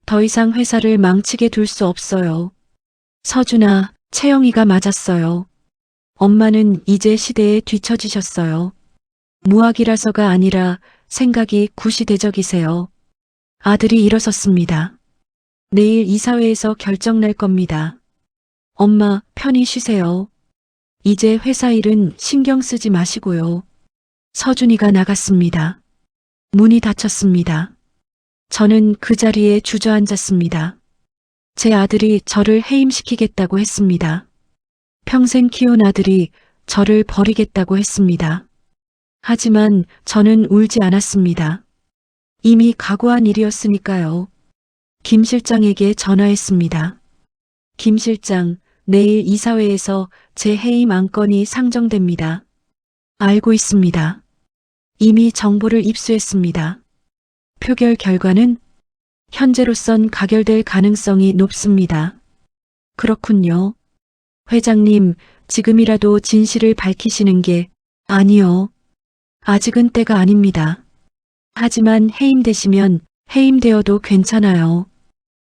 더 이상 회사를 망치게 둘 수 없어요. 서준아, 채영이가 맞았어요. 엄마는 이제 시대에 뒤처지셨어요. 무학이라서가 아니라 생각이 구시대적이세요. 아들이 일어섰습니다. 내일 이사회에서 결정 날 겁니다. 엄마, 편히 쉬세요. 이제 회사 일은 신경 쓰지 마시고요. 서준이가 나갔습니다. 문이 닫혔습니다. 저는 그 자리에 주저앉았습니다. 제 아들이 저를 해임시키겠다고 했습니다. 평생 키운 아들이 저를 버리겠다고 했습니다. 하지만 저는 울지 않았습니다. 이미 각오한 일이었으니까요. 김 실장에게 전화했습니다. 김 실장, 내일 이사회에서 제 해임 안건이 상정됩니다. 알고 있습니다. 이미 정보를 입수했습니다. 표결 결과는 현재로선 가결될 가능성이 높습니다. 그렇군요. 회장님, 지금이라도 진실을 밝히시는 게 아니요. 아직은 때가 아닙니다. 하지만 해임되시면 해임되어도 괜찮아요.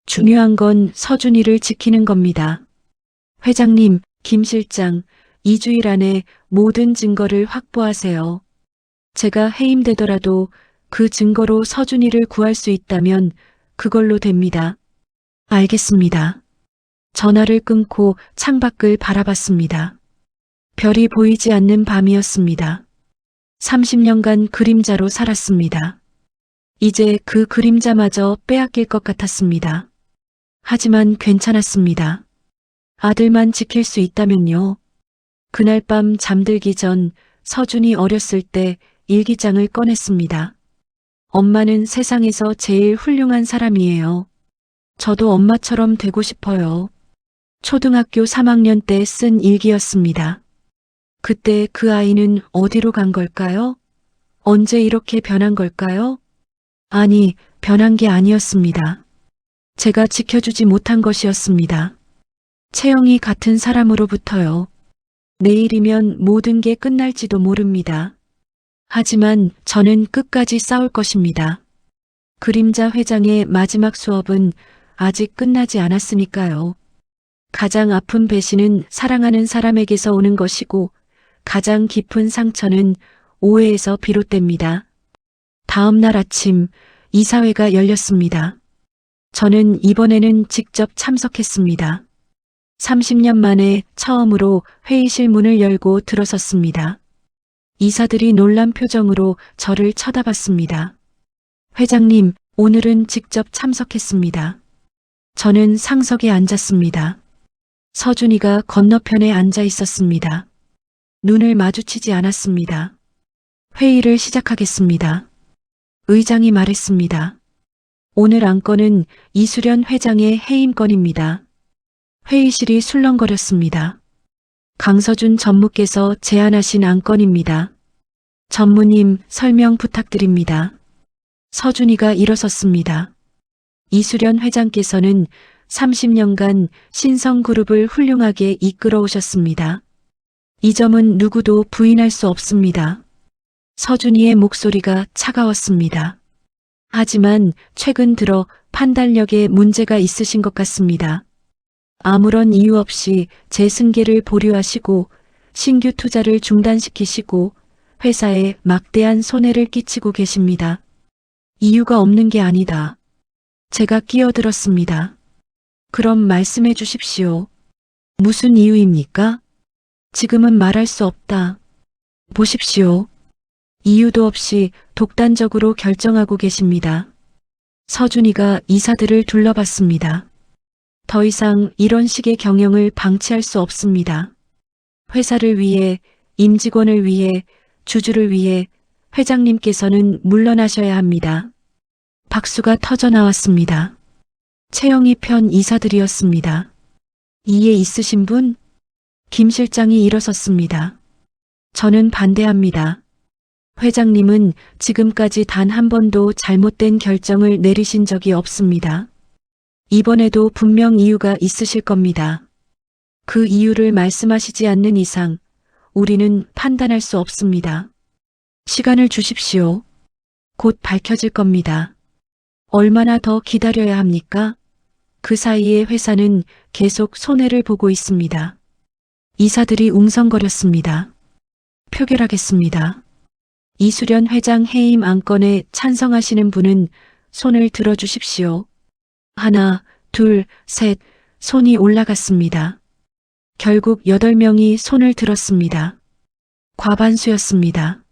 중요한 건 서준이를 지키는 겁니다. 회장님, 김 실장, 2주일 안에 모든 증거를 확보하세요. 제가 해임되더라도 그 증거로 서준이를 구할 수 있다면 그걸로 됩니다. 알겠습니다. 전화를 끊고 창밖을 바라봤습니다. 별이 보이지 않는 밤이었습니다. 30년간 그림자로 살았습니다. 이제 그 그림자마저 빼앗길 것 같았습니다. 하지만 괜찮았습니다. 아들만 지킬 수 있다면요. 그날 밤 잠들기 전 서준이 어렸을 때 일기장을 꺼냈습니다. 엄마는 세상에서 제일 훌륭한 사람이에요. 저도 엄마처럼 되고 싶어요. 초등학교 3학년 때 쓴 일기였습니다. 그때 그 아이는 어디로 간 걸까요? 언제 이렇게 변한 걸까요? 아니, 변한 게 아니었습니다. 제가 지켜주지 못한 것이었습니다. 채영이 같은 사람으로부터요. 내일이면 모든 게 끝날지도 모릅니다. 하지만 저는 끝까지 싸울 것입니다. 그림자 회장의 마지막 수업은 아직 끝나지 않았으니까요. 가장 아픈 배신은 사랑하는 사람에게서 오는 것이고 가장 깊은 상처는 오해에서 비롯됩니다. 다음 날 아침 이사회가 열렸습니다. 저는 이번에는 직접 참석했습니다. 30년 만에 처음으로 회의실 문을 열고 들어섰습니다. 이사들이 놀란 표정으로 저를 쳐다봤습니다. 회장님, 오늘은 직접 참석했습니다. 저는 상석에 앉았습니다. 서준이가 건너편에 앉아 있었습니다. 눈을 마주치지 않았습니다. 회의를 시작하겠습니다. 의장이 말했습니다. 오늘 안건은 이수련 회장의 해임건입니다. 회의실이 술렁거렸습니다. 강서준 전무께서 제안하신 안건입니다. 전무님, 설명 부탁드립니다. 서준이가 일어섰습니다. 이수련 회장께서는 30년간 신성그룹을 훌륭하게 이끌어 오셨습니다. 이 점은 누구도 부인할 수 없습니다. 서준이의 목소리가 차가웠습니다. 하지만 최근 들어 판단력에 문제가 있으신 것 같습니다. 아무런 이유 없이 제 승계를 보류하시고 신규 투자를 중단시키시고 회사에 막대한 손해를 끼치고 계십니다. 이유가 없는 게 아니다. 제가 끼어들었습니다. 그럼 말씀해 주십시오. 무슨 이유입니까? 지금은 말할 수 없다. 보십시오. 이유도 없이 독단적으로 결정하고 계십니다. 서준이가 이사들을 둘러봤습니다. 더 이상 이런 식의 경영을 방치할 수 없습니다. 회사를 위해, 임직원을 위해, 주주를 위해 회장님께서는 물러나셔야 합니다. 박수가 터져 나왔습니다. 채영이 편 이사들이었습니다. 이해 있으신 분? 김 실장이 일어섰습니다. 저는 반대합니다. 회장님은 지금까지 단 한 번도 잘못된 결정을 내리신 적이 없습니다. 이번에도 분명 이유가 있으실 겁니다. 그 이유를 말씀하시지 않는 이상 우리는 판단할 수 없습니다. 시간을 주십시오. 곧 밝혀질 겁니다. 얼마나 더 기다려야 합니까? 그 사이에 회사는 계속 손해를 보고 있습니다. 이사들이 웅성거렸습니다. 표결하겠습니다. 이수련 회장 해임 안건에 찬성하시는 분은 손을 들어주십시오. 하나, 둘, 셋, 손이 올라갔습니다. 결국 8명이 손을 들었습니다. 과반수였습니다.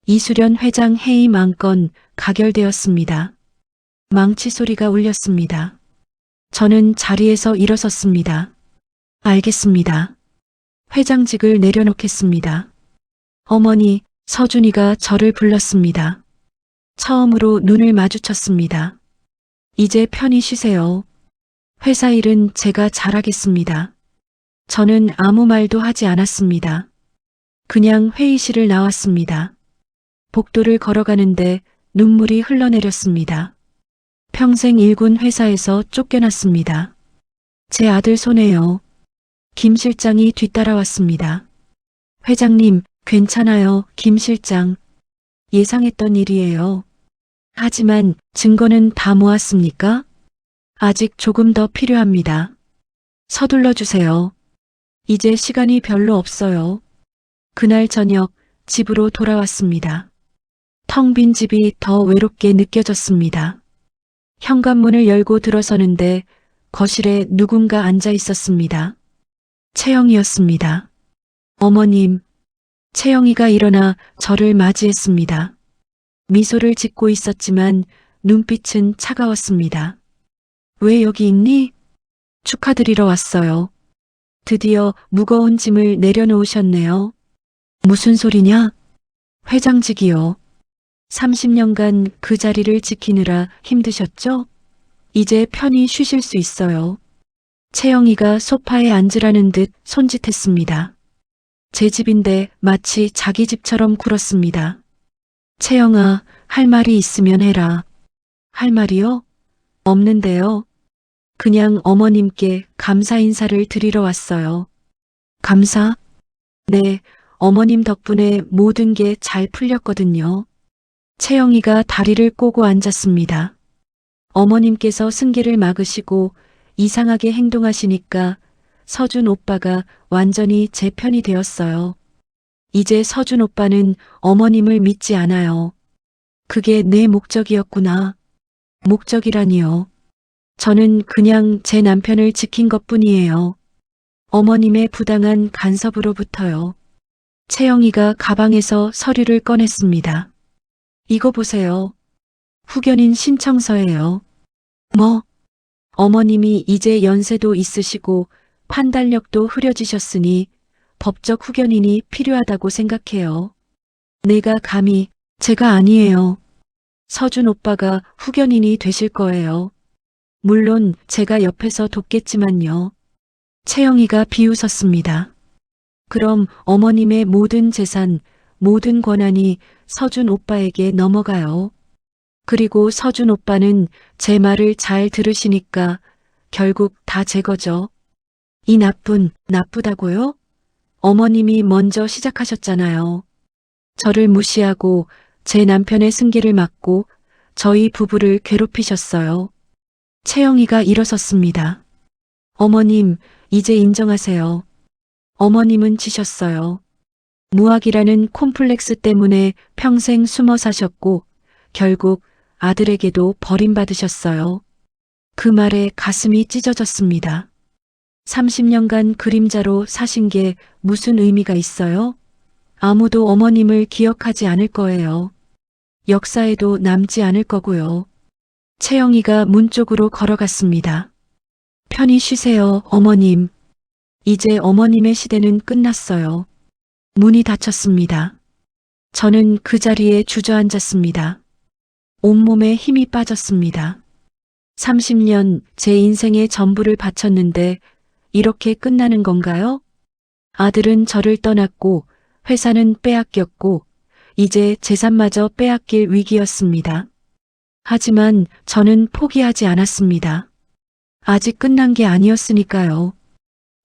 이수련 회장 해임 안건 가결되었습니다. 망치 소리가 울렸습니다. 저는 자리에서 일어섰습니다. 알겠습니다. 회장직을 내려놓겠습니다. 어머니, 서준이가 저를 불렀습니다. 처음으로 눈을 마주쳤습니다. 이제 편히 쉬세요. 회사 일은 제가 잘하겠습니다. 저는 아무 말도 하지 않았습니다. 그냥 회의실을 나왔습니다. 복도를 걸어가는데 눈물이 흘러내렸습니다. 평생 일군 회사에서 쫓겨났습니다. 제 아들 손에요. 김 실장이 뒤따라왔습니다. 회장님, 괜찮아요, 김 실장. 예상했던 일이에요. 하지만 증거는 다 모았습니까? 아직 조금 더 필요합니다. 서둘러 주세요. 이제 시간이 별로 없어요. 그날 저녁 집으로 돌아왔습니다. 텅 빈 집이 더 외롭게 느껴졌습니다. 현관문을 열고 들어서는데 거실에 누군가 앉아 있었습니다. 채영이었습니다. 어머님. 채영이가 일어나 저를 맞이했습니다. 미소를 짓고 있었지만 눈빛은 차가웠습니다. 왜 여기 있니? 축하드리러 왔어요. 드디어 무거운 짐을 내려놓으셨네요. 무슨 소리냐? 회장직이요. 30년간 그 자리를 지키느라 힘드셨죠? 이제 편히 쉬실 수 있어요. 채영이가 소파에 앉으라는 듯 손짓했습니다. 제 집인데 마치 자기 집처럼 굴었습니다. 채영아, 할 말이 있으면 해라. 할 말이요? 없는데요. 그냥 어머님께 감사 인사를 드리러 왔어요. 감사? 네, 어머님 덕분에 모든 게 잘 풀렸거든요. 채영이가 다리를 꼬고 앉았습니다. 어머님께서 승계를 막으시고 이상하게 행동하시니까 서준 오빠가 완전히 제 편이 되었어요. 이제 서준 오빠는 어머님을 믿지 않아요. 그게 내 목적이었구나. 목적이라니요. 저는 그냥 제 남편을 지킨 것뿐이에요. 어머님의 부당한 간섭으로부터요. 채영이가 가방에서 서류를 꺼냈습니다. 이거 보세요. 후견인 신청서예요. 뭐? 어머님이 이제 연세도 있으시고 판단력도 흐려지셨으니 법적 후견인이 필요하다고 생각해요. 내가 감히, 제가 아니에요. 서준 오빠가 후견인이 되실 거예요. 물론 제가 옆에서 돕겠지만요. 채영이가 비웃었습니다. 그럼 어머님의 모든 재산, 모든 권한이 서준 오빠에게 넘어가요. 그리고 서준 오빠는 제 말을 잘 들으시니까 결국 다 제 거죠. 이 나쁘다고요? 어머님이 먼저 시작하셨잖아요. 저를 무시하고 제 남편의 승계를 막고 저희 부부를 괴롭히셨어요. 채영이가 일어섰습니다. 어머님, 이제 인정하세요. 어머님은 지셨어요. 무학이라는 콤플렉스 때문에 평생 숨어 사셨고 결국 아들에게도 버림받으셨어요. 그 말에 가슴이 찢어졌습니다. 30년간 그림자로 사신 게 무슨 의미가 있어요? 아무도 어머님을 기억하지 않을 거예요. 역사에도 남지 않을 거고요. 채영이가 문 쪽으로 걸어갔습니다. 편히 쉬세요, 어머님. 이제 어머님의 시대는 끝났어요. 문이 닫혔습니다. 저는 그 자리에 주저앉았습니다. 온몸에 힘이 빠졌습니다. 30년 제 인생의 전부를 바쳤는데 이렇게 끝나는 건가요? 아들은 저를 떠났고 회사는 빼앗겼고 이제 재산마저 빼앗길 위기였습니다. 하지만 저는 포기하지 않았습니다. 아직 끝난 게 아니었으니까요.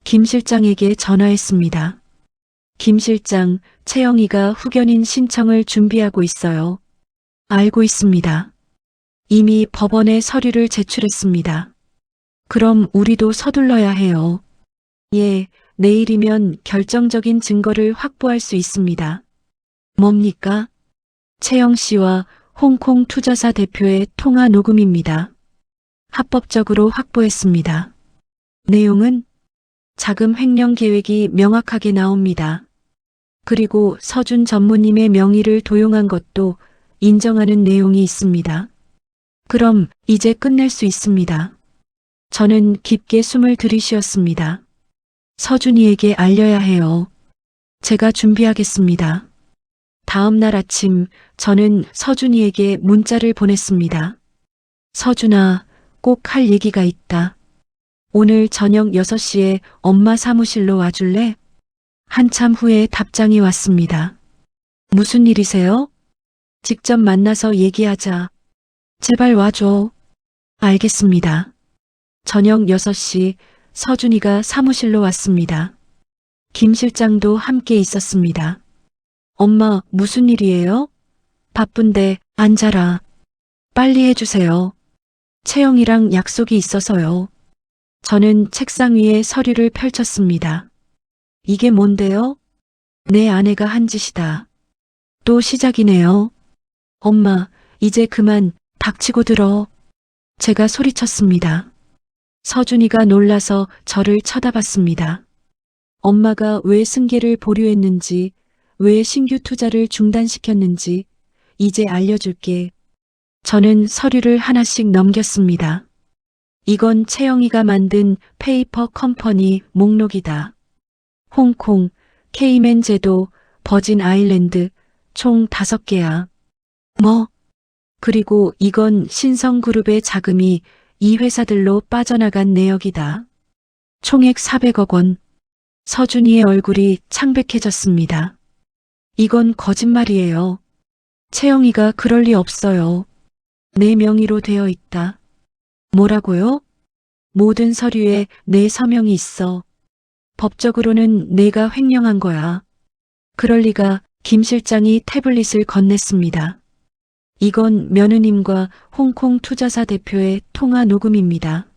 김 실장에게 전화했습니다. 김 실장, 채영이가 후견인 신청을 준비하고 있어요. 알고 있습니다. 이미 법원에 서류를 제출했습니다. 그럼 우리도 서둘러야 해요. 예, 내일이면 결정적인 증거를 확보할 수 있습니다. 뭡니까? 채영 씨와 홍콩 투자사 대표의 통화 녹음입니다. 합법적으로 확보했습니다. 내용은 자금 횡령 계획이 명확하게 나옵니다. 그리고 서준 전무님의 명의를 도용한 것도 인정하는 내용이 있습니다. 그럼 이제 끝낼 수 있습니다. 저는 깊게 숨을 들이쉬었습니다. 서준이에게 알려야 해요. 제가 준비하겠습니다. 다음 날 아침 저는 서준이에게 문자를 보냈습니다. 서준아, 꼭 할 얘기가 있다. 오늘 저녁 6시에 엄마 사무실로 와줄래? 한참 후에 답장이 왔습니다. 무슨 일이세요? 직접 만나서 얘기하자. 제발 와줘. 알겠습니다. 저녁 6시 서준이가 사무실로 왔습니다. 김 실장도 함께 있었습니다. 엄마, 무슨 일이에요? 바쁜데 앉아라. 빨리 해주세요. 채영이랑 약속이 있어서요. 저는 책상 위에 서류를 펼쳤습니다. 이게 뭔데요? 내 아내가 한 짓이다. 또 시작이네요. 엄마, 이제 그만 닥치고 들어. 제가 소리쳤습니다. 서준이가 놀라서 저를 쳐다봤습니다. 엄마가 왜 승계를 보류했는지, 왜 신규 투자를 중단시켰는지 이제 알려줄게. 저는 서류를 하나씩 넘겼습니다. 이건 채영이가 만든 페이퍼 컴퍼니 목록이다. 홍콩, 케이맨 제도, 버진 아일랜드 총 5개야. 뭐? 그리고 이건 신성그룹의 자금이 이 회사들로 빠져나간 내역이다. 총액 400억 원. 서준이의 얼굴이 창백해졌습니다. 이건 거짓말이에요. 채영이가 그럴 리 없어요. 내 명의로 되어 있다. 뭐라고요? 모든 서류에 내 서명이 있어. 법적으로는 내가 횡령한 거야. 그럴 리가. 김 실장이 태블릿을 건넸습니다. 이건 며느님과 홍콩 투자사 대표의 통화 녹음입니다.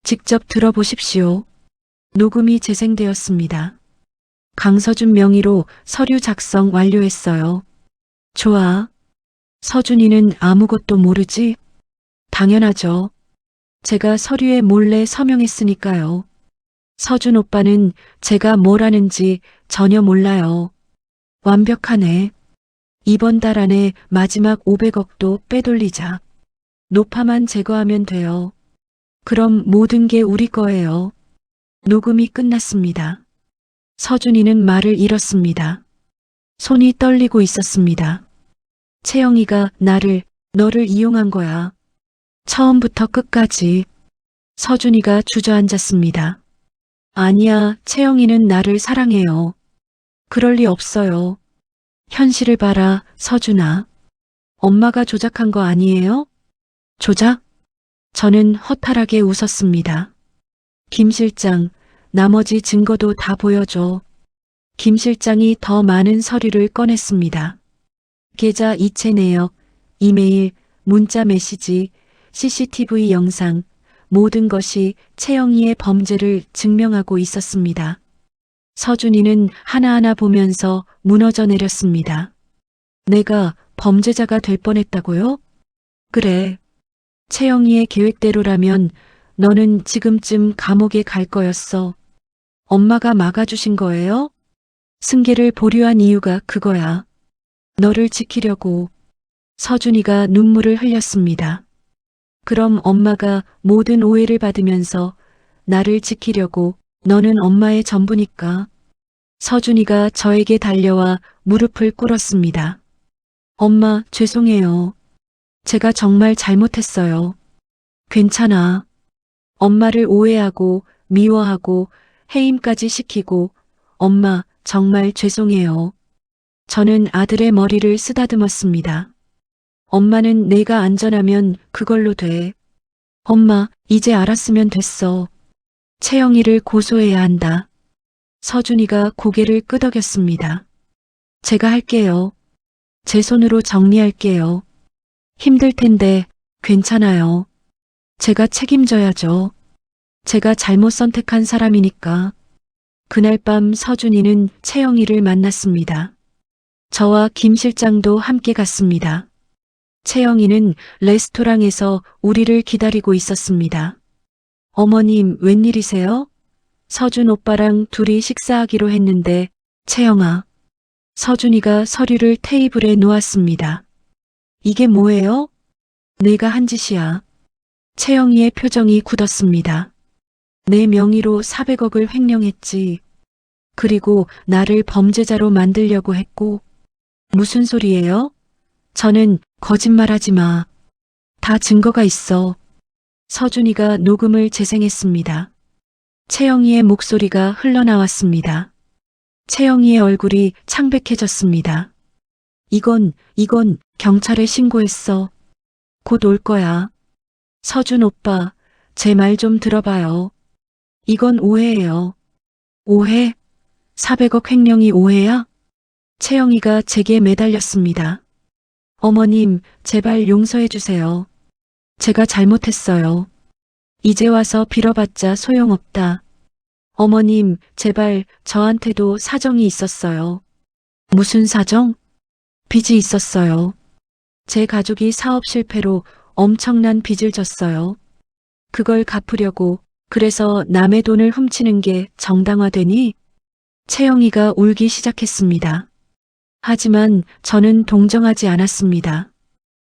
직접 들어보십시오. 녹음이 재생되었습니다. 강서준 명의로 서류 작성 완료했어요. 좋아. 서준이는 아무것도 모르지? 당연하죠. 제가 서류에 몰래 서명했으니까요. 서준 오빠는 제가 뭘 하는지 전혀 몰라요. 완벽하네. 이번 달 안에 마지막 500억도 빼돌리자. 노파만 제거하면 돼요. 그럼 모든 게 우리 거예요. 녹음이 끝났습니다. 서준이는 말을 잃었습니다. 손이 떨리고 있었습니다. 채영이가 너를 이용한 거야. 처음부터 끝까지. 서준이가 주저앉았습니다. 아니야, 채영이는 나를 사랑해요. 그럴 리 없어요. 현실을 봐라, 서준아. 엄마가 조작한 거 아니에요? 조작? 저는 허탈하게 웃었습니다. 김 실장, 나머지 증거도 다 보여줘. 김 실장이 더 많은 서류를 꺼냈습니다. 계좌 이체 내역, 이메일, 문자 메시지, CCTV 영상, 모든 것이 채영이의 범죄를 증명하고 있었습니다. 서준이는 하나하나 보면서 무너져 내렸습니다. 내가 범죄자가 될 뻔했다고요? 그래. 채영이의 계획대로라면 너는 지금쯤 감옥에 갈 거였어. 엄마가 막아주신 거예요? 승계를 보류한 이유가 그거야. 너를 지키려고. 서준이가 눈물을 흘렸습니다. 그럼 엄마가 모든 오해를 받으면서 나를 지키려고. 너는 엄마의 전부니까. 서준이가 저에게 달려와 무릎을 꿇었습니다. 엄마, 죄송해요. 제가 정말 잘못했어요. 괜찮아. 엄마를 오해하고 미워하고 해임까지 시키고 엄마 정말 죄송해요. 저는 아들의 머리를 쓰다듬었습니다. 엄마는 내가 안전하면 그걸로 돼. 엄마, 이제 알았으면 됐어. 채영이를 고소해야 한다. 서준이가 고개를 끄덕였습니다. 제가 할게요. 제 손으로 정리할게요. 힘들 텐데 괜찮아요. 제가 책임져야죠. 제가 잘못 선택한 사람이니까. 그날 밤 서준이는 채영이를 만났습니다. 저와 김 실장도 함께 갔습니다. 채영이는 레스토랑에서 우리를 기다리고 있었습니다. 어머님, 웬일이세요? 서준 오빠랑 둘이 식사하기로 했는데, 채영아. 서준이가 서류를 테이블에 놓았습니다. 이게 뭐예요? 내가 한 짓이야. 채영이의 표정이 굳었습니다. 내 명의로 400억을 횡령했지. 그리고 나를 범죄자로 만들려고 했고. 무슨 소리예요? 저는 거짓말하지 마. 다 증거가 있어. 서준이가 녹음을 재생했습니다. 채영이의 목소리가 흘러나왔습니다. 채영이의 얼굴이 창백해졌습니다. 이건 경찰에 신고했어. 곧 올 거야. 서준 오빠, 제 말 좀 들어봐요. 이건 오해예요. 오해? 400억 횡령이 오해야? 채영이가 제게 매달렸습니다. 어머님, 제발 용서해 주세요. 제가 잘못했어요. 이제 와서 빌어봤자 소용없다. 어머님, 제발 저한테도 사정이 있었어요. 무슨 사정? 빚이 있었어요. 제 가족이 사업 실패로 엄청난 빚을 졌어요. 그걸 갚으려고 그래서 남의 돈을 훔치는 게 정당화되니? 채영이가 울기 시작했습니다. 하지만 저는 동정하지 않았습니다.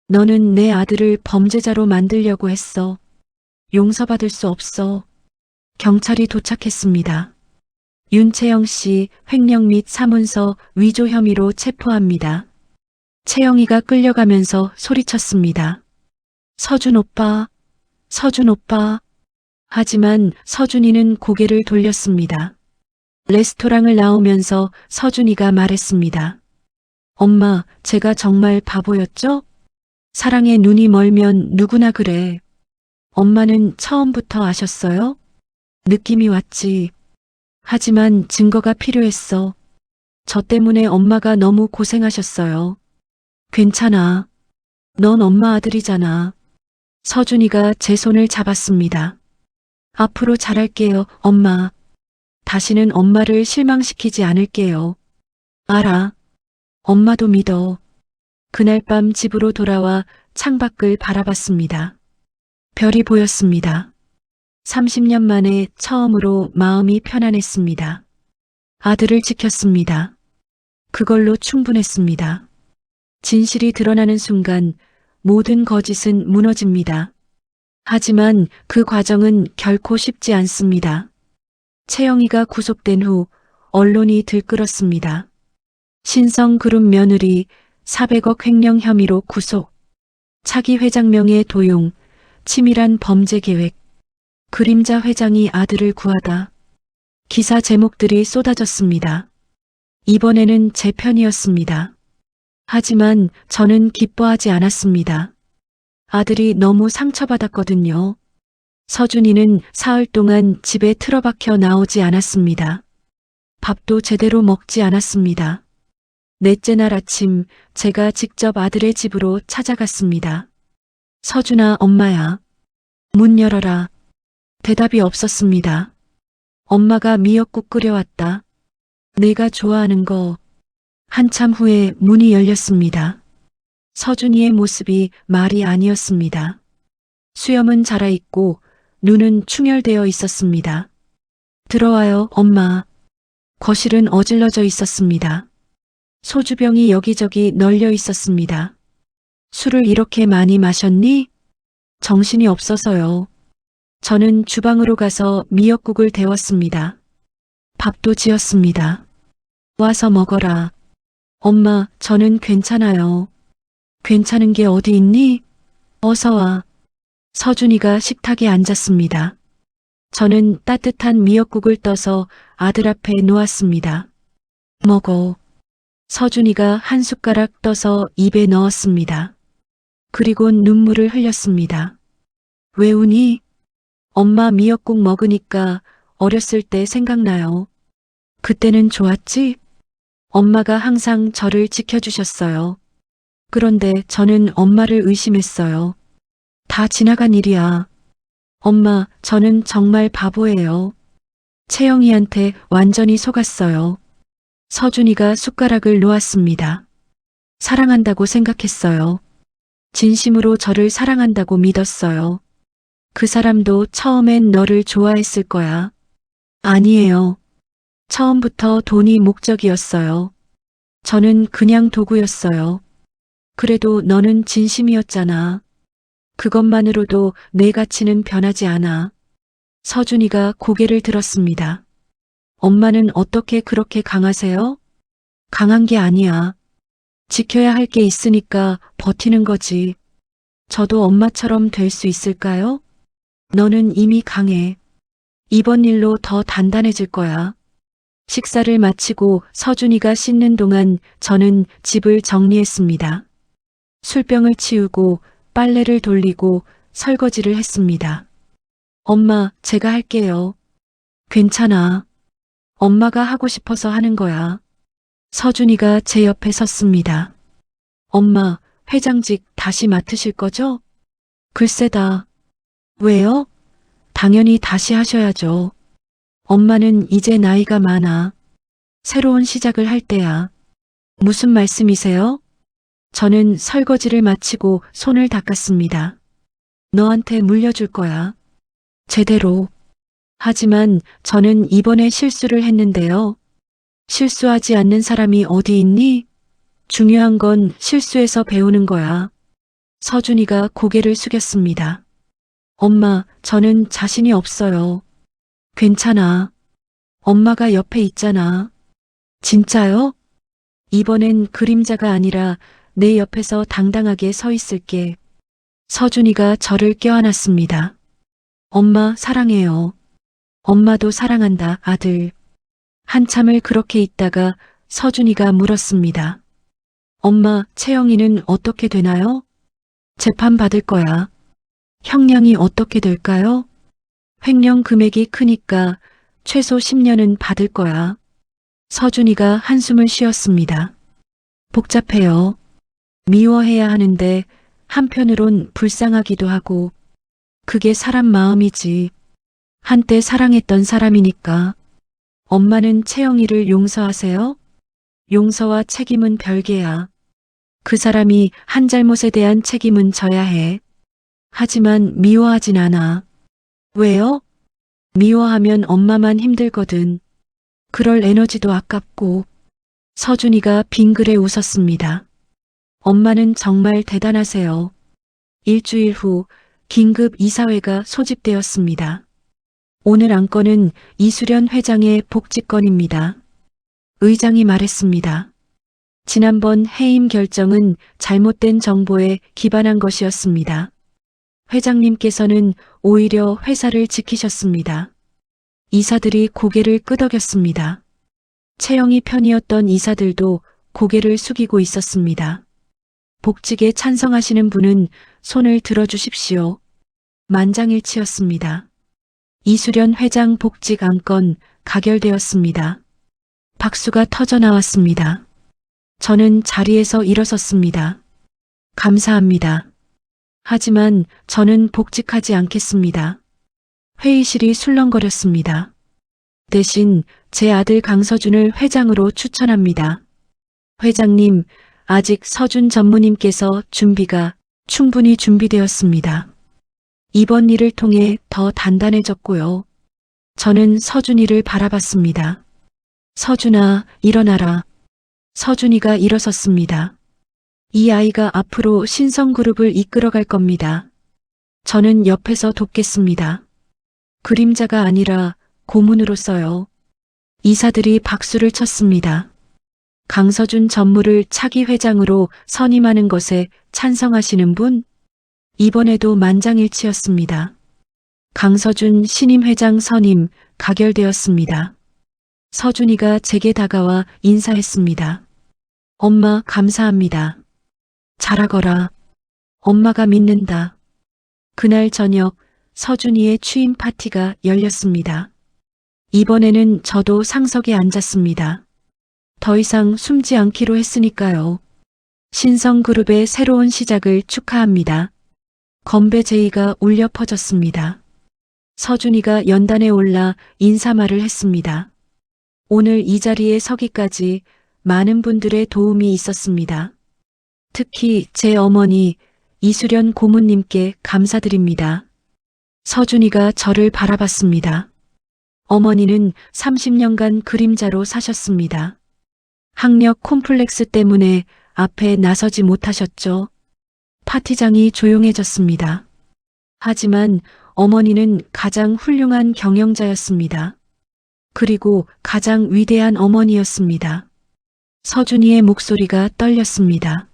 너는 내 아들을 범죄자로 만들려고 했어. 용서받을 수 없어. 경찰이 도착했습니다. 윤채영 씨 횡령 및 사문서 위조 혐의로 체포합니다. 채영이가 끌려가면서 소리쳤습니다. 서준 오빠, 서준 오빠. 하지만 서준이는 고개를 돌렸습니다. 레스토랑을 나오면서 서준이가 말했습니다. 엄마, 제가 정말 바보였죠? 사랑에 눈이 멀면 누구나 그래. 엄마는 처음부터 아셨어요? 느낌이 왔지. 하지만 증거가 필요했어. 저 때문에 엄마가 너무 고생하셨어요. 괜찮아. 넌 엄마 아들이잖아. 서준이가 제 손을 잡았습니다. 앞으로 잘할게요, 엄마. 다시는 엄마를 실망시키지 않을게요. 알아. 엄마도 믿어. 그날 밤 집으로 돌아와 창밖을 바라봤습니다. 별이 보였습니다. 30년 만에 처음으로 마음이 편안했습니다. 아들을 지켰습니다. 그걸로 충분했습니다. 진실이 드러나는 순간 모든 거짓은 무너집니다. 하지만 그 과정은 결코 쉽지 않습니다. 채영이가 구속된 후 언론이 들끓었습니다. 신성그룹 며느리 400억 횡령 혐의로 구속, 차기 회장 명예 도용, 치밀한 범죄 계획, 그림자 회장이 아들을 구하다. 기사 제목들이 쏟아졌습니다. 이번에는 제 편이었습니다. 하지만 저는 기뻐하지 않았습니다. 아들이 너무 상처받았거든요. 서준이는 사흘 동안 집에 틀어박혀 나오지 않았습니다. 밥도 제대로 먹지 않았습니다. 넷째 날 아침 제가 직접 아들의 집으로 찾아갔습니다. 서준아, 엄마야. 문 열어라. 대답이 없었습니다. 엄마가 미역국 끓여왔다. 내가 좋아하는 거. 한참 후에 문이 열렸습니다. 서준이의 모습이 말이 아니었습니다. 수염은 자라있고 눈은 충혈되어 있었습니다. 들어와요, 엄마. 거실은 어질러져 있었습니다. 소주병이 여기저기 널려 있었습니다. 술을 이렇게 많이 마셨니? 정신이 없어서요. 저는 주방으로 가서 미역국을 데웠습니다. 밥도 지었습니다. 와서 먹어라. 엄마, 저는 괜찮아요. 괜찮은 게 어디 있니? 어서 와. 서준이가 식탁에 앉았습니다. 저는 따뜻한 미역국을 떠서 아들 앞에 놓았습니다. 먹어. 서준이가 한 숟가락 떠서 입에 넣었습니다. 그리곤 눈물을 흘렸습니다. 왜 우니? 엄마 미역국 먹으니까 어렸을 때 생각나요. 그때는 좋았지? 엄마가 항상 저를 지켜주셨어요. 그런데 저는 엄마를 의심했어요. 다 지나간 일이야. 엄마, 저는 정말 바보예요. 채영이한테 완전히 속았어요. 서준이가 숟가락을 놓았습니다. 사랑한다고 생각했어요. 진심으로 저를 사랑한다고 믿었어요. 그 사람도 처음엔 너를 좋아했을 거야. 아니에요. 처음부터 돈이 목적이었어요. 저는 그냥 도구였어요. 그래도 너는 진심이었잖아. 그것만으로도 내 가치는 변하지 않아. 서준이가 고개를 들었습니다. 엄마는 어떻게 그렇게 강하세요? 강한 게 아니야. 지켜야 할 게 있으니까 버티는 거지. 저도 엄마처럼 될 수 있을까요? 너는 이미 강해. 이번 일로 더 단단해질 거야. 식사를 마치고 서준이가 씻는 동안 저는 집을 정리했습니다. 술병을 치우고 빨래를 돌리고 설거지를 했습니다. 엄마, 제가 할게요. 괜찮아. 엄마가 하고 싶어서 하는 거야. 서준이가 제 옆에 섰습니다. 엄마, 회장직 다시 맡으실 거죠? 글쎄다. 왜요? 당연히 다시 하셔야죠. 엄마는 이제 나이가 많아. 새로운 시작을 할 때야. 무슨 말씀이세요? 저는 설거지를 마치고 손을 닦았습니다. 너한테 물려줄 거야. 제대로. 하지만 저는 이번에 실수를 했는데요. 실수하지 않는 사람이 어디 있니? 중요한 건 실수에서 배우는 거야. 서준이가 고개를 숙였습니다. 엄마, 저는 자신이 없어요. 괜찮아. 엄마가 옆에 있잖아. 진짜요? 이번엔 그림자가 아니라 내 옆에서 당당하게 서 있을게. 서준이가 저를 껴안았습니다. 엄마 사랑해요. 엄마도 사랑한다, 아들. 한참을 그렇게 있다가 서준이가 물었습니다. 엄마, 채영이는 어떻게 되나요? 재판 받을 거야. 형량이 어떻게 될까요? 횡령 금액이 크니까 최소 10년은 받을 거야. 서준이가 한숨을 쉬었습니다. 복잡해요. 미워해야 하는데 한편으론 불쌍하기도 하고 그게 사람 마음이지. 한때 사랑했던 사람이니까. 엄마는 채영이를 용서하세요? 용서와 책임은 별개야. 그 사람이 한 잘못에 대한 책임은 져야 해. 하지만 미워하진 않아. 왜요? 미워하면 엄마만 힘들거든. 그럴 에너지도 아깝고. 서준이가 빙그레 웃었습니다. 엄마는 정말 대단하세요. 일주일 후 긴급 이사회가 소집되었습니다. 오늘 안건은 이수련 회장의 복직건입니다. 의장이 말했습니다. 지난번 해임 결정은 잘못된 정보에 기반한 것이었습니다. 회장님께서는 오히려 회사를 지키셨습니다. 이사들이 고개를 끄덕였습니다. 채영이 편이었던 이사들도 고개를 숙이고 있었습니다. 복직에 찬성하시는 분은 손을 들어주십시오. 만장일치였습니다. 이수련 회장 복직 안건 가결되었습니다. 박수가 터져 나왔습니다. 저는 자리에서 일어섰습니다. 감사합니다. 하지만 저는 복직하지 않겠습니다. 회의실이 술렁거렸습니다. 대신 제 아들 강서준을 회장으로 추천합니다. 회장님, 아직 서준 전무님께서 준비가 충분히 준비되었습니다. 이번 일을 통해 더 단단해졌고요. 저는 서준이를 바라봤습니다. 서준아, 일어나라. 서준이가 일어섰습니다. 이 아이가 앞으로 신성그룹을 이끌어갈 겁니다. 저는 옆에서 돕겠습니다. 그림자가 아니라 고문으로서요. 이사들이 박수를 쳤습니다. 강서준 전무를 차기 회장으로 선임하는 것에 찬성하시는 분? 이번에도 만장일치였습니다. 강서준 신임 회장 선임 가결되었습니다. 서준이가 제게 다가와 인사했습니다. 엄마 감사합니다. 잘하거라. 엄마가 믿는다. 그날 저녁 서준이의 취임 파티가 열렸습니다. 이번에는 저도 상석에 앉았습니다. 더 이상 숨지 않기로 했으니까요. 신성그룹의 새로운 시작을 축하합니다. 건배 제의가 울려 퍼졌습니다. 서준이가 연단에 올라 인사말을 했습니다. 오늘 이 자리에 서기까지 많은 분들의 도움이 있었습니다. 특히 제 어머니 이수련 고모님께 감사드립니다. 서준이가 저를 바라봤습니다. 어머니는 30년간 그림자로 사셨습니다. 학력 콤플렉스 때문에 앞에 나서지 못하셨죠. 파티장이 조용해졌습니다. 하지만 어머니는 가장 훌륭한 경영자였습니다. 그리고 가장 위대한 어머니였습니다. 서준이의 목소리가 떨렸습니다.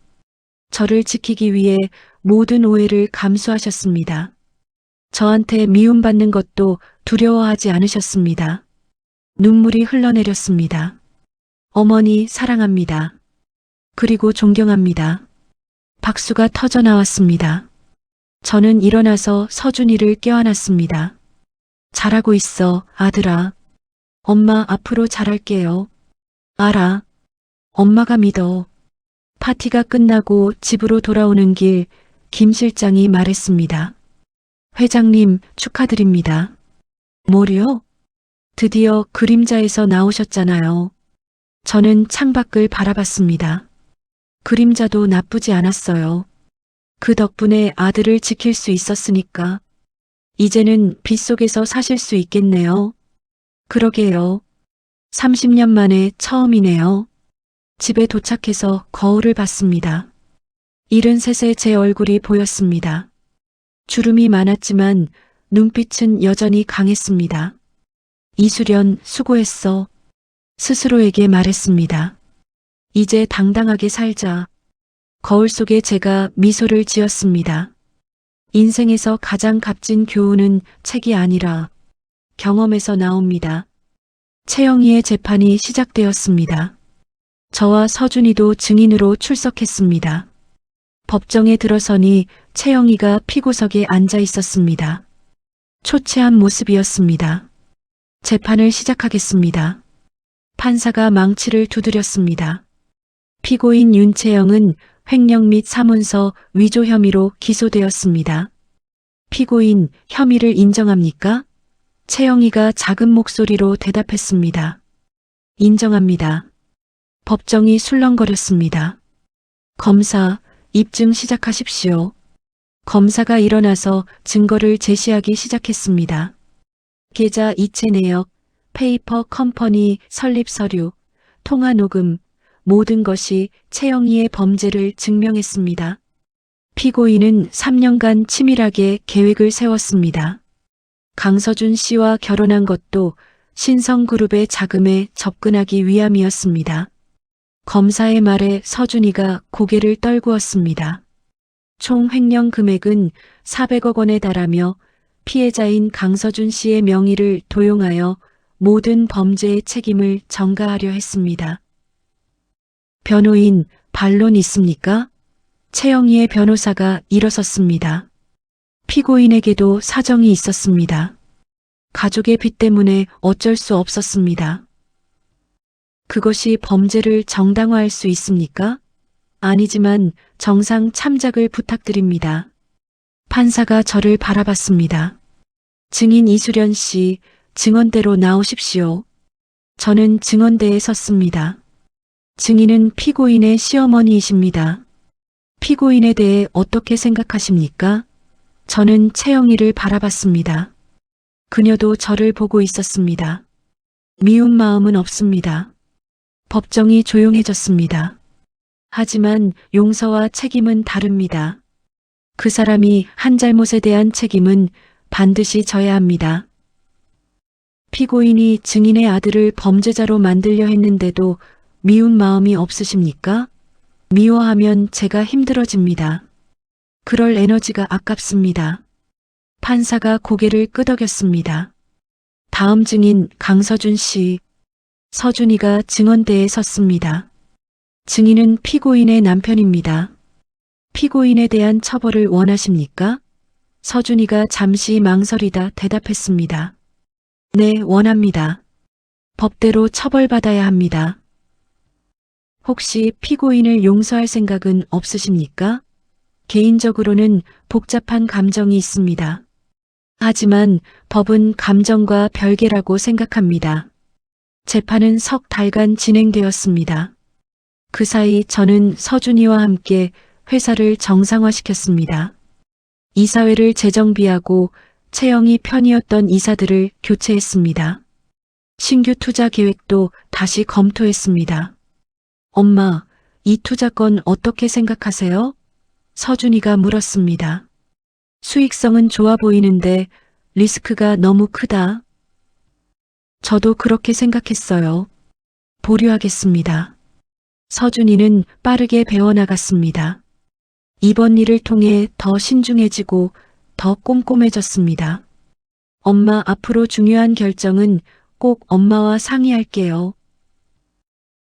저를 지키기 위해 모든 오해를 감수하셨습니다. 저한테 미움받는 것도 두려워하지 않으셨습니다. 눈물이 흘러내렸습니다. 어머니 사랑합니다. 그리고 존경합니다. 박수가 터져 나왔습니다. 저는 일어나서 서준이를 껴안았습니다. 잘하고 있어, 아들아. 엄마 앞으로 잘할게요. 알아. 엄마가 믿어. 파티가 끝나고 집으로 돌아오는 길 김 실장이 말했습니다. 회장님 축하드립니다. 뭐요? 드디어 그림자에서 나오셨잖아요. 저는 창밖을 바라봤습니다. 그림자도 나쁘지 않았어요. 그 덕분에 아들을 지킬 수 있었으니까. 이제는 빗속에서 사실 수 있겠네요. 그러게요. 30년 만에 처음이네요. 집에 도착해서 거울을 봤습니다. 73세 제 얼굴이 보였습니다. 주름이 많았지만 눈빛은 여전히 강했습니다. 이수련 수고했어. 스스로에게 말했습니다. 이제 당당하게 살자. 거울 속에 제가 미소를 지었습니다. 인생에서 가장 값진 교훈은 책이 아니라 경험에서 나옵니다. 채영이의 재판이 시작되었습니다. 저와 서준이도 증인으로 출석했습니다. 법정에 들어서니 채영이가 피고석에 앉아 있었습니다. 초췌한 모습이었습니다. 재판을 시작하겠습니다. 판사가 망치를 두드렸습니다. 피고인 윤채영은 횡령 및 사문서 위조 혐의로 기소되었습니다. 피고인 혐의를 인정합니까? 채영이가 작은 목소리로 대답했습니다. 인정합니다. 법정이 술렁거렸습니다. 검사, 입증 시작하십시오. 검사가 일어나서 증거를 제시하기 시작했습니다. 계좌 이체 내역, 페이퍼 컴퍼니 설립 서류, 통화 녹음, 모든 것이 채영이의 범죄를 증명했습니다. 피고인은 3년간 치밀하게 계획을 세웠습니다. 강서준 씨와 결혼한 것도 신성그룹의 자금에 접근하기 위함이었습니다. 검사의 말에 서준이가 고개를 떨구었습니다. 총 횡령 금액은 400억 원에 달하며 피해자인 강서준 씨의 명의를 도용하여 모든 범죄의 책임을 전가하려 했습니다. 변호인, 반론 있습니까? 채영이의 변호사가 일어섰습니다. 피고인에게도 사정이 있었습니다. 가족의 빚 때문에 어쩔 수 없었습니다. 그것이 범죄를 정당화할 수 있습니까? 아니지만 정상 참작을 부탁드립니다. 판사가 저를 바라봤습니다. 증인 이수련 씨, 증언대로 나오십시오. 저는 증언대에 섰습니다. 증인은 피고인의 시어머니이십니다. 피고인에 대해 어떻게 생각하십니까? 저는 채영이를 바라봤습니다. 그녀도 저를 보고 있었습니다. 미운 마음은 없습니다. 법정이 조용해졌습니다. 하지만 용서와 책임은 다릅니다. 그 사람이 한 잘못에 대한 책임은 반드시 져야 합니다. 피고인이 증인의 아들을 범죄자로 만들려 했는데도 미운 마음이 없으십니까? 미워하면 제가 힘들어집니다. 그럴 에너지가 아깝습니다. 판사가 고개를 끄덕였습니다. 다음 증인 강서준 씨. 서준이가 증언대에 섰습니다. 증인은 피고인의 남편입니다. 피고인에 대한 처벌을 원하십니까? 서준이가 잠시 망설이다 대답했습니다. 네, 원합니다. 법대로 처벌받아야 합니다. 혹시 피고인을 용서할 생각은 없으십니까? 개인적으로는 복잡한 감정이 있습니다. 하지만 법은 감정과 별개라고 생각합니다. 재판은 석 달간 진행되었습니다. 그 사이 저는 서준이와 함께 회사를 정상화시켰습니다. 이사회를 재정비하고 채영이 편이었던 이사들을 교체했습니다. 신규 투자 계획도 다시 검토했습니다. 엄마, 이 투자건 어떻게 생각하세요? 서준이가 물었습니다. 수익성은 좋아 보이는데 리스크가 너무 크다. 저도 그렇게 생각했어요. 보류하겠습니다. 서준이는 빠르게 배워나갔습니다. 이번 일을 통해 더 신중해지고 더 꼼꼼해졌습니다. 엄마, 앞으로 중요한 결정은 꼭 엄마와 상의할게요.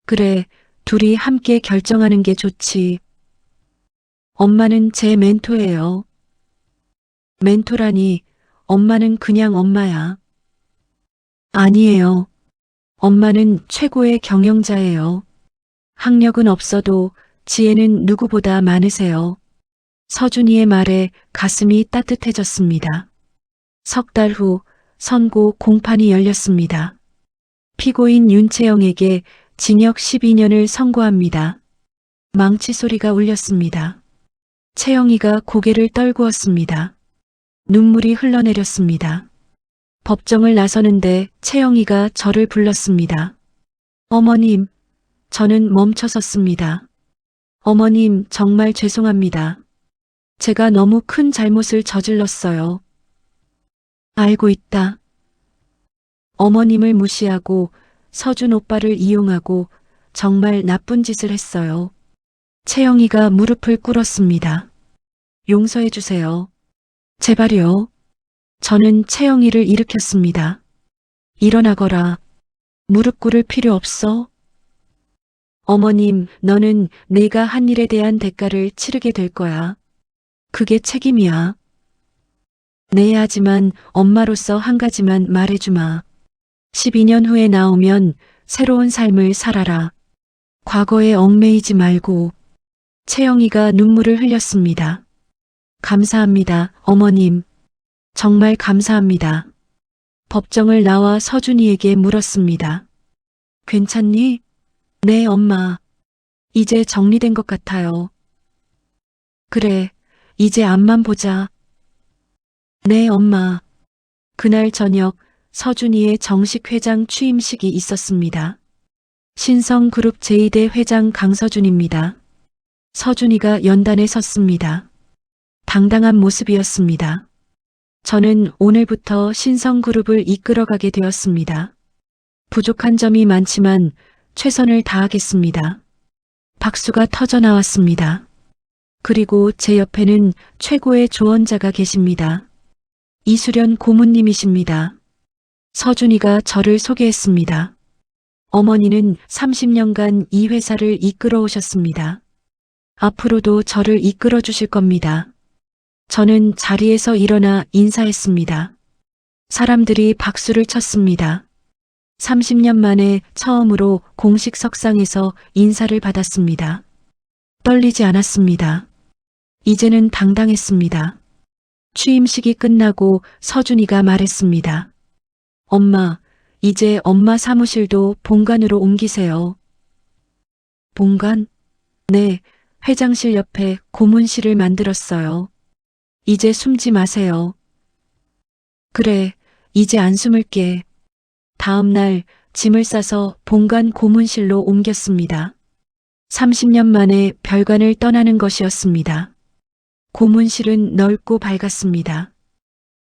그래, 둘이 함께 결정하는 게 좋지. 엄마는 제 멘토예요. 멘토라니, 엄마는 그냥 엄마야. 아니에요. 엄마는 최고의 경영자예요. 학력은 없어도 지혜는 누구보다 많으세요. 서준이의 말에 가슴이 따뜻해졌습니다. 석 달 후 선고 공판이 열렸습니다. 피고인 윤채영에게 징역 12년을 선고합니다. 망치 소리가 울렸습니다. 채영이가 고개를 떨구었습니다. 눈물이 흘러내렸습니다. 법정을 나서는데 채영이가 저를 불렀습니다. 어머님, 저는 멈춰섰습니다. 어머님, 정말 죄송합니다. 제가 너무 큰 잘못을 저질렀어요. 알고 있다. 어머님을 무시하고 서준 오빠를 이용하고 정말 나쁜 짓을 했어요. 채영이가 무릎을 꿇었습니다. 용서해 주세요. 제발요. 저는 채영이를 일으켰습니다. 일어나거라. 무릎 꿇을 필요 없어. 어머님, 너는 내가 한 일에 대한 대가를 치르게 될 거야. 그게 책임이야. 네, 하지만 엄마로서 한 가지만 말해주마. 12년 후에 나오면 새로운 삶을 살아라. 과거에 얽매이지 말고. 채영이가 눈물을 흘렸습니다. 감사합니다, 어머님. 정말 감사합니다. 법정을 나와 서준이에게 물었습니다. 괜찮니? 네, 엄마. 이제 정리된 것 같아요. 그래, 이제 앞만 보자. 네, 엄마. 그날 저녁 서준이의 정식 회장 취임식이 있었습니다. 신성그룹 제2대 회장 강서준입니다. 서준이가 연단에 섰습니다. 당당한 모습이었습니다. 저는 오늘부터 신성그룹을 이끌어가게 되었습니다. 부족한 점이 많지만 최선을 다하겠습니다. 박수가 터져 나왔습니다. 그리고 제 옆에는 최고의 조언자가 계십니다. 이수련 고문님이십니다. 서준이가 저를 소개했습니다. 어머니는 30년간 이 회사를 이끌어 오셨습니다. 앞으로도 저를 이끌어 주실 겁니다. 저는 자리에서 일어나 인사했습니다. 사람들이 박수를 쳤습니다. 30년 만에 처음으로 공식 석상에서 인사를 받았습니다. 떨리지 않았습니다. 이제는 당당했습니다. 취임식이 끝나고 서준이가 말했습니다. 엄마, 이제 엄마 사무실도 본관으로 옮기세요. 본관? 네, 회장실 옆에 고문실을 만들었어요. 이제 숨지 마세요. 그래, 이제 안 숨을게. 다음 날 짐을 싸서 본관 고문실로 옮겼습니다. 30년 만에 별관을 떠나는 것이었습니다. 고문실은 넓고 밝았습니다.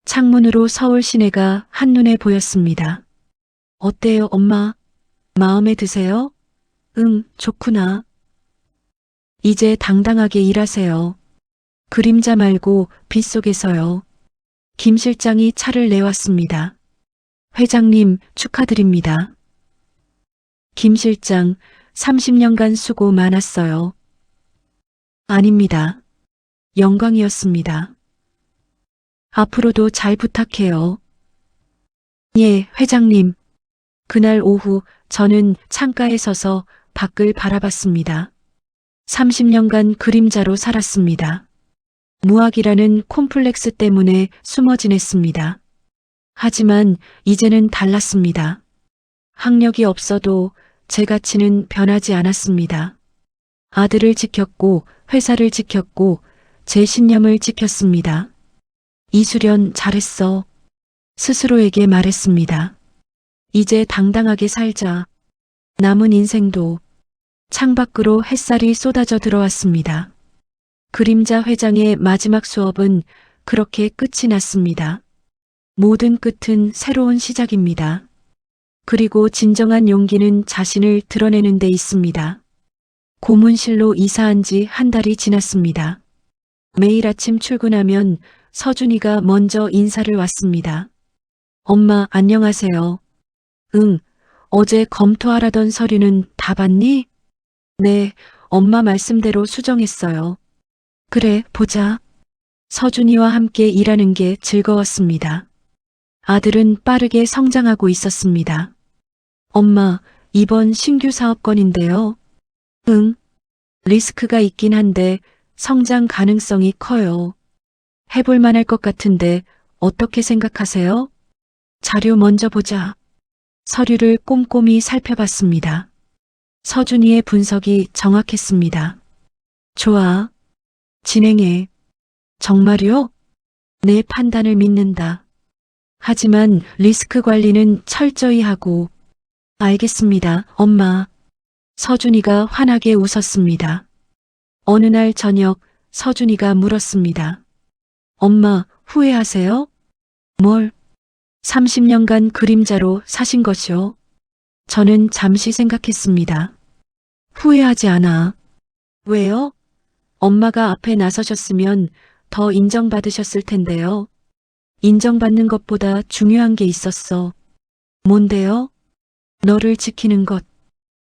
창문으로 서울 시내가 한눈에 보였습니다. 어때요, 엄마? 마음에 드세요? 응, 좋구나. 이제 당당하게 일하세요. 그림자 말고 빛 속에서요. 김 실장이 차를 내왔습니다. 회장님, 축하드립니다. 김 실장, 30년간 수고 많았어요. 아닙니다. 영광이었습니다. 앞으로도 잘 부탁해요. 예, 회장님. 그날 오후 저는 창가에 서서 밖을 바라봤습니다. 30년간 그림자로 살았습니다. 무학이라는 콤플렉스 때문에 숨어 지냈습니다. 하지만 이제는 달랐습니다. 학력이 없어도 제 가치는 변하지 않았습니다. 아들을 지켰고 회사를 지켰고 제 신념을 지켰습니다. 이수련 잘했어. 스스로에게 말했습니다. 이제 당당하게 살자. 남은 인생도. 창밖으로 햇살이 쏟아져 들어왔습니다. 그림자 회장의 마지막 수업은 그렇게 끝이 났습니다. 모든 끝은 새로운 시작입니다. 그리고 진정한 용기는 자신을 드러내는 데 있습니다. 고문실로 이사한 지 한 달이 지났습니다. 매일 아침 출근하면 서준이가 먼저 인사를 왔습니다. 엄마, 안녕하세요. 응, 어제 검토하라던 서류는 다 봤니? 네, 엄마 말씀대로 수정했어요. 그래, 보자. 서준이와 함께 일하는 게 즐거웠습니다. 아들은 빠르게 성장하고 있었습니다. 엄마, 이번 신규 사업 건인데요. 응, 리스크가 있긴 한데 성장 가능성이 커요. 해볼 만할 것 같은데 어떻게 생각하세요? 자료 먼저 보자. 서류를 꼼꼼히 살펴봤습니다. 서준이의 분석이 정확했습니다. 좋아. 진행해. 정말요? 내 판단을 믿는다. 하지만 리스크 관리는 철저히 하고. 알겠습니다, 엄마. 서준이가 환하게 웃었습니다. 어느 날 저녁 서준이가 물었습니다. 엄마, 후회하세요? 뭘? 30년간 그림자로 사신 것이요. 저는 잠시 생각했습니다. 후회하지 않아. 왜요? 엄마가 앞에 나서셨으면 더 인정받으셨을 텐데요. 인정받는 것보다 중요한 게 있었어. 뭔데요? 너를 지키는 것.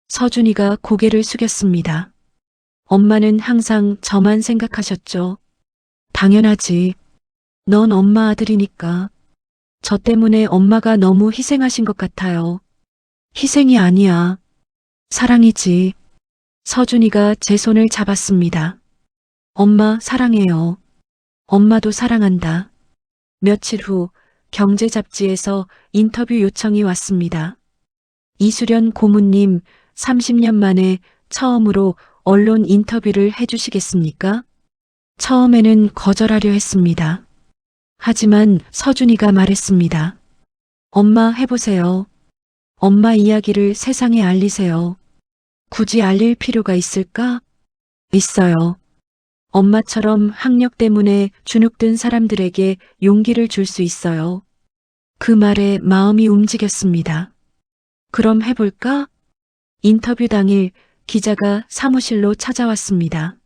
서준이가 고개를 숙였습니다. 엄마는 항상 저만 생각하셨죠. 당연하지. 넌 엄마 아들이니까. 저 때문에 엄마가 너무 희생하신 것 같아요. 희생이 아니야. 사랑이지. 서준이가 제 손을 잡았습니다. 엄마 사랑해요. 엄마도 사랑한다. 며칠 후 경제 잡지에서 인터뷰 요청이 왔습니다. 이수련 고문님 30년 만에 처음으로 언론 인터뷰를 해주시겠습니까? 처음에는 거절하려 했습니다. 하지만 서준이가 말했습니다. 엄마 해보세요. 엄마 이야기를 세상에 알리세요. 굳이 알릴 필요가 있을까? 있어요. 엄마처럼 학력 때문에 주눅든 사람들에게 용기를 줄 수 있어요. 그 말에 마음이 움직였습니다. 그럼 해볼까? 인터뷰 당일 기자가 사무실로 찾아왔습니다.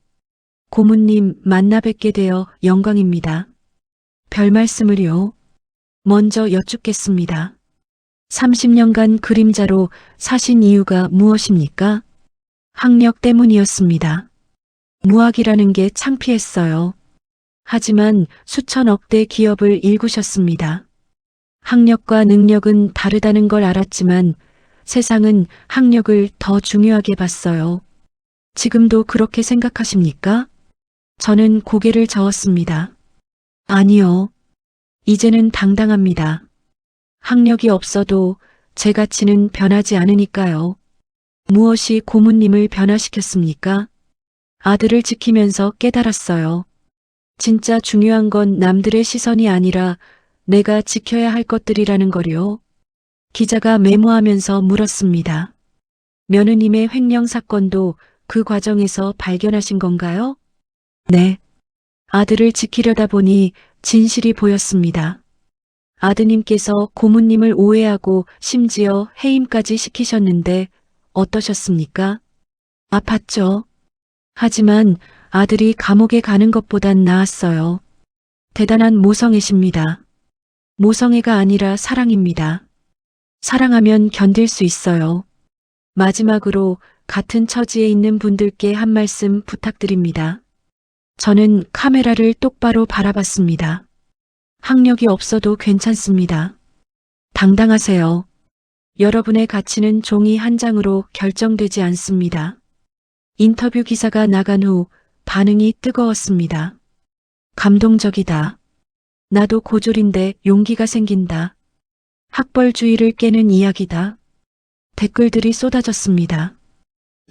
고문님 만나 뵙게 되어 영광입니다. 별 말씀을요. 먼저 여쭙겠습니다. 30년간 그림자로 사신 이유가 무엇입니까? 학력 때문이었습니다. 무학이라는 게 창피했어요. 하지만 수천억 대 기업을 일구셨습니다. 학력과 능력은 다르다는 걸 알았지만 세상은 학력을 더 중요하게 봤어요. 지금도 그렇게 생각하십니까? 저는 고개를 저었습니다. 아니요. 이제는 당당합니다. 학력이 없어도 제 가치는 변하지 않으니까요. 무엇이 고문님을 변화시켰습니까? 아들을 지키면서 깨달았어요. 진짜 중요한 건 남들의 시선이 아니라 내가 지켜야 할 것들이라는 거요. 기자가 메모하면서 물었습니다. 며느님의 횡령 사건도 그 과정에서 발견하신 건가요? 네. 아들을 지키려다 보니 진실이 보였습니다. 아드님께서 고문님을 오해하고 심지어 해임까지 시키셨는데 어떠셨습니까? 아팠죠. 하지만 아들이 감옥에 가는 것보단 나았어요. 대단한 모성애십니다. 모성애가 아니라 사랑입니다. 사랑하면 견딜 수 있어요. 마지막으로 같은 처지에 있는 분들께 한 말씀 부탁드립니다. 저는 카메라를 똑바로 바라봤습니다. 학력이 없어도 괜찮습니다. 당당하세요. 여러분의 가치는 종이 한 장으로 결정되지 않습니다. 인터뷰 기사가 나간 후 반응이 뜨거웠습니다. 감동적이다. 나도 고졸인데 용기가 생긴다. 학벌주의를 깨는 이야기다. 댓글들이 쏟아졌습니다.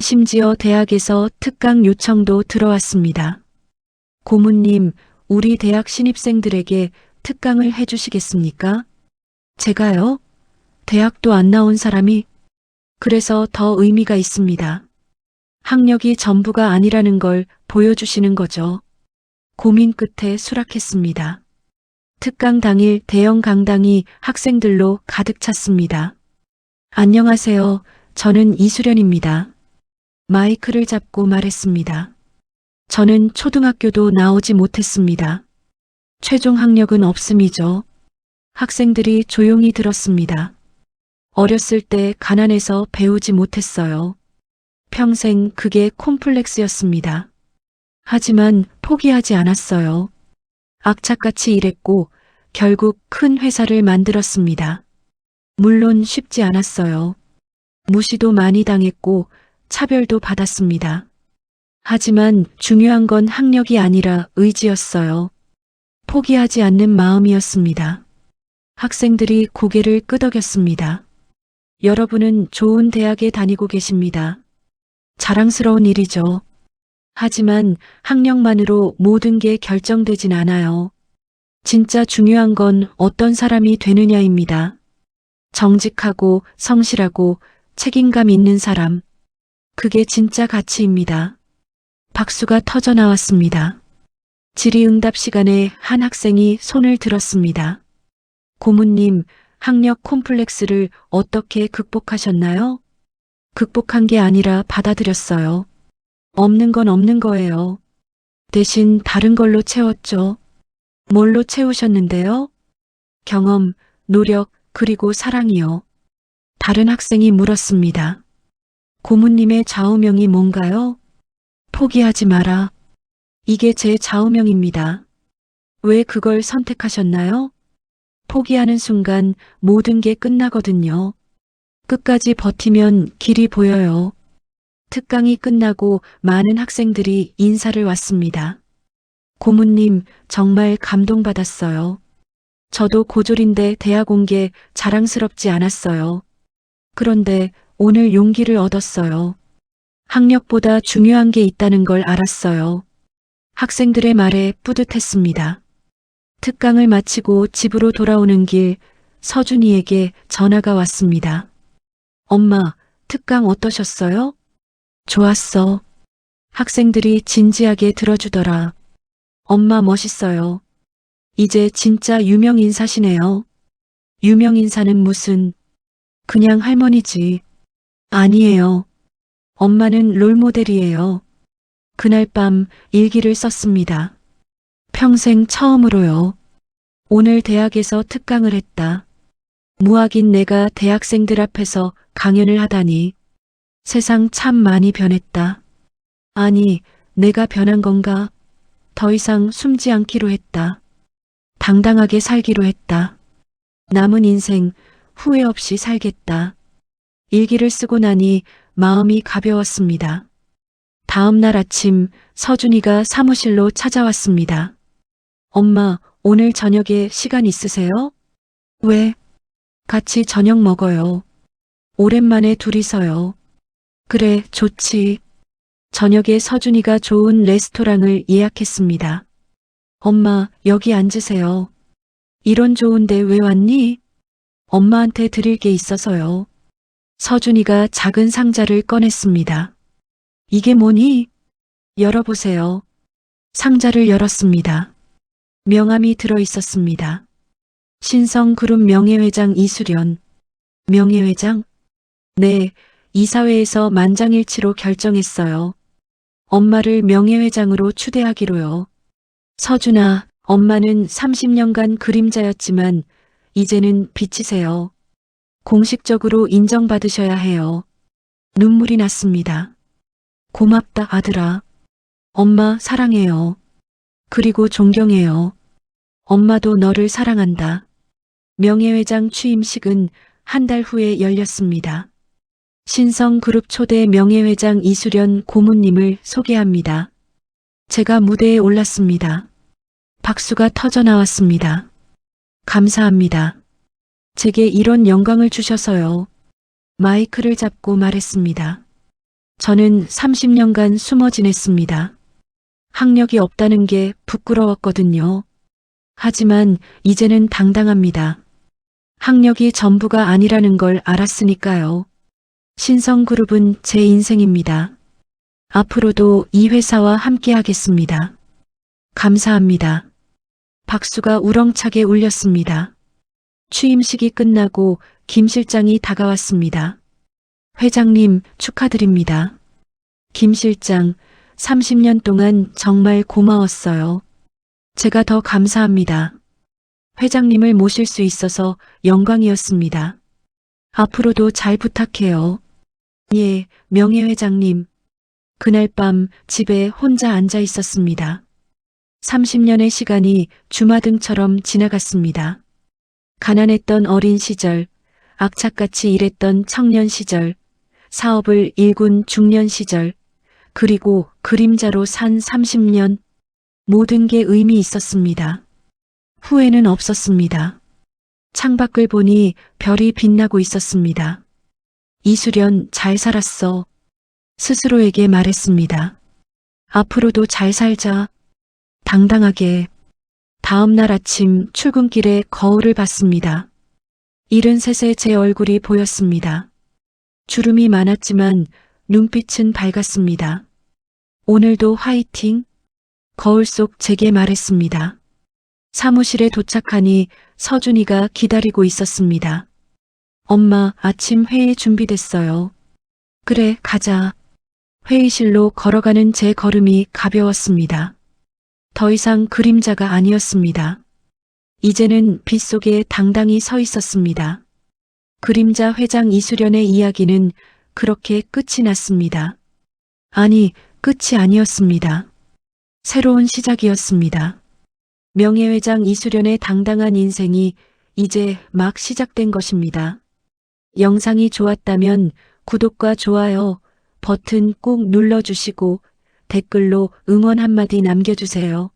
심지어 대학에서 특강 요청도 들어왔습니다. 고모님, 우리 대학 신입생들에게 특강을 해주시겠습니까? 제가요? 대학도 안 나온 사람이? 그래서 더 의미가 있습니다. 학력이 전부가 아니라는 걸 보여주시는 거죠. 고민 끝에 수락했습니다. 특강 당일 대형 강당이 학생들로 가득 찼습니다. 안녕하세요. 저는 이수련입니다. 마이크를 잡고 말했습니다. 저는 초등학교도 나오지 못했습니다. 최종 학력은 없음이죠. 학생들이 조용히 들었습니다. 어렸을 때 가난해서 배우지 못했어요. 평생 그게 콤플렉스였습니다. 하지만 포기하지 않았어요. 악착같이 일했고 결국 큰 회사를 만들었습니다. 물론 쉽지 않았어요. 무시도 많이 당했고 차별도 받았습니다. 하지만 중요한 건 학력이 아니라 의지였어요. 포기하지 않는 마음이었습니다. 학생들이 고개를 끄덕였습니다. 여러분은 좋은 대학에 다니고 계십니다. 자랑스러운 일이죠. 하지만 학력만으로 모든 게 결정되진 않아요. 진짜 중요한 건 어떤 사람이 되느냐입니다. 정직하고 성실하고 책임감 있는 사람. 그게 진짜 가치입니다. 박수가 터져 나왔습니다. 질의응답 시간에 한 학생이 손을 들었습니다. 고모님, 학력 콤플렉스를 어떻게 극복하셨나요? 극복한 게 아니라 받아들였어요. 없는 건 없는 거예요. 대신 다른 걸로 채웠죠. 뭘로 채우셨는데요? 경험, 노력, 그리고 사랑이요. 다른 학생이 물었습니다. 고모님의 좌우명이 뭔가요? 포기하지 마라. 이게 제 좌우명입니다. 왜 그걸 선택하셨나요? 포기하는 순간 모든 게 끝나거든요. 끝까지 버티면 길이 보여요. 특강이 끝나고 많은 학생들이 인사를 왔습니다. 고모님, 정말 감동받았어요. 저도 고졸인데 대학 온 게 자랑스럽지 않았어요. 그런데 오늘 용기를 얻었어요. 학력보다 중요한 게 있다는 걸 알았어요. 학생들의 말에 뿌듯했습니다. 특강을 마치고 집으로 돌아오는 길 서준이에게 전화가 왔습니다. 엄마, 특강 어떠셨어요? 좋았어. 학생들이 진지하게 들어주더라. 엄마 멋있어요. 이제 진짜 유명 인사시네요. 유명 인사는 무슨, 그냥 할머니지. 아니에요. 엄마는 롤모델이에요. 그날 밤 일기를 썼습니다. 평생 처음으로요. 오늘 대학에서 특강을 했다. 무학인 내가 대학생들 앞에서 강연을 하다니. 세상 참 많이 변했다. 아니, 내가 변한 건가? 더 이상 숨지 않기로 했다. 당당하게 살기로 했다. 남은 인생 후회 없이 살겠다. 일기를 쓰고 나니 마음이 가벼웠습니다. 다음 날 아침 서준이가 사무실로 찾아왔습니다. 엄마, 오늘 저녁에 시간 있으세요? 왜? 같이 저녁 먹어요. 오랜만에 둘이서요. 그래, 좋지. 저녁에 서준이가 좋은 레스토랑을 예약했습니다. 엄마, 여기 앉으세요. 이런 좋은데 왜 왔니? 엄마한테 드릴 게 있어서요. 서준이가 작은 상자를 꺼냈습니다. 이게 뭐니? 열어보세요. 상자를 열었습니다. 명함이 들어 있었습니다. 신성그룹 명예회장 이수련. 명예회장? 네, 이사회에서 만장일치로 결정했어요. 엄마를 명예회장으로 추대하기로요. 서준아, 엄마는 30년간 그림자였지만 이제는 빛이세요. 공식적으로 인정받으셔야 해요. 눈물이 났습니다. 고맙다, 아들아. 엄마 사랑해요. 그리고 존경해요. 엄마도 너를 사랑한다. 명예회장 취임식은 한 달 후에 열렸습니다. 신성그룹 초대 명예회장 이수련 고모님을 소개합니다. 제가 무대에 올랐습니다. 박수가 터져 나왔습니다. 감사합니다. 제게 이런 영광을 주셔서요. 마이크를 잡고 말했습니다. 저는 30년간 숨어 지냈습니다. 학력이 없다는 게 부끄러웠거든요. 하지만 이제는 당당합니다. 학력이 전부가 아니라는 걸 알았으니까요. 신성그룹은 제 인생입니다. 앞으로도 이 회사와 함께 하겠습니다. 감사합니다. 박수가 우렁차게 울렸습니다. 취임식이 끝나고 김 실장이 다가왔습니다. 회장님 축하드립니다. 김 실장, 30년 동안 정말 고마웠어요. 제가 더 감사합니다. 회장님을 모실 수 있어서 영광이었습니다. 앞으로도 잘 부탁해요. 예, 명예회장님. 그날 밤 집에 혼자 앉아 있었습니다. 30년의 시간이 주마등처럼 지나갔습니다. 가난했던 어린 시절, 악착같이 일했던 청년 시절, 사업을 일군 중년 시절, 그리고 그림자로 산 30년, 모든 게 의미 있었습니다. 후회는 없었습니다. 창밖을 보니 별이 빛나고 있었습니다. 이수련 잘 살았어. 스스로에게 말했습니다. 앞으로도 잘 살자. 당당하게. 다음 날 아침 출근길에 거울을 봤습니다. 73세 제 얼굴이 보였습니다. 주름이 많았지만 눈빛은 밝았습니다. 오늘도 화이팅. 거울 속 제게 말했습니다. 사무실에 도착하니 서준이가 기다리고 있었습니다. 엄마, 아침 회의 준비됐어요. 그래, 가자. 회의실로 걸어가는 제 걸음이 가벼웠습니다. 더 이상 그림자가 아니었습니다. 이제는 빛 속에 당당히 서 있었습니다. 그림자 회장 이수련의 이야기는 그렇게 끝이 났습니다. 아니, 끝이 아니었습니다. 새로운 시작이었습니다. 명예회장 이수련의 당당한 인생이 이제 막 시작된 것입니다. 영상이 좋았다면 구독과 좋아요 버튼 꼭 눌러주시고 댓글로 응원 한마디 남겨주세요.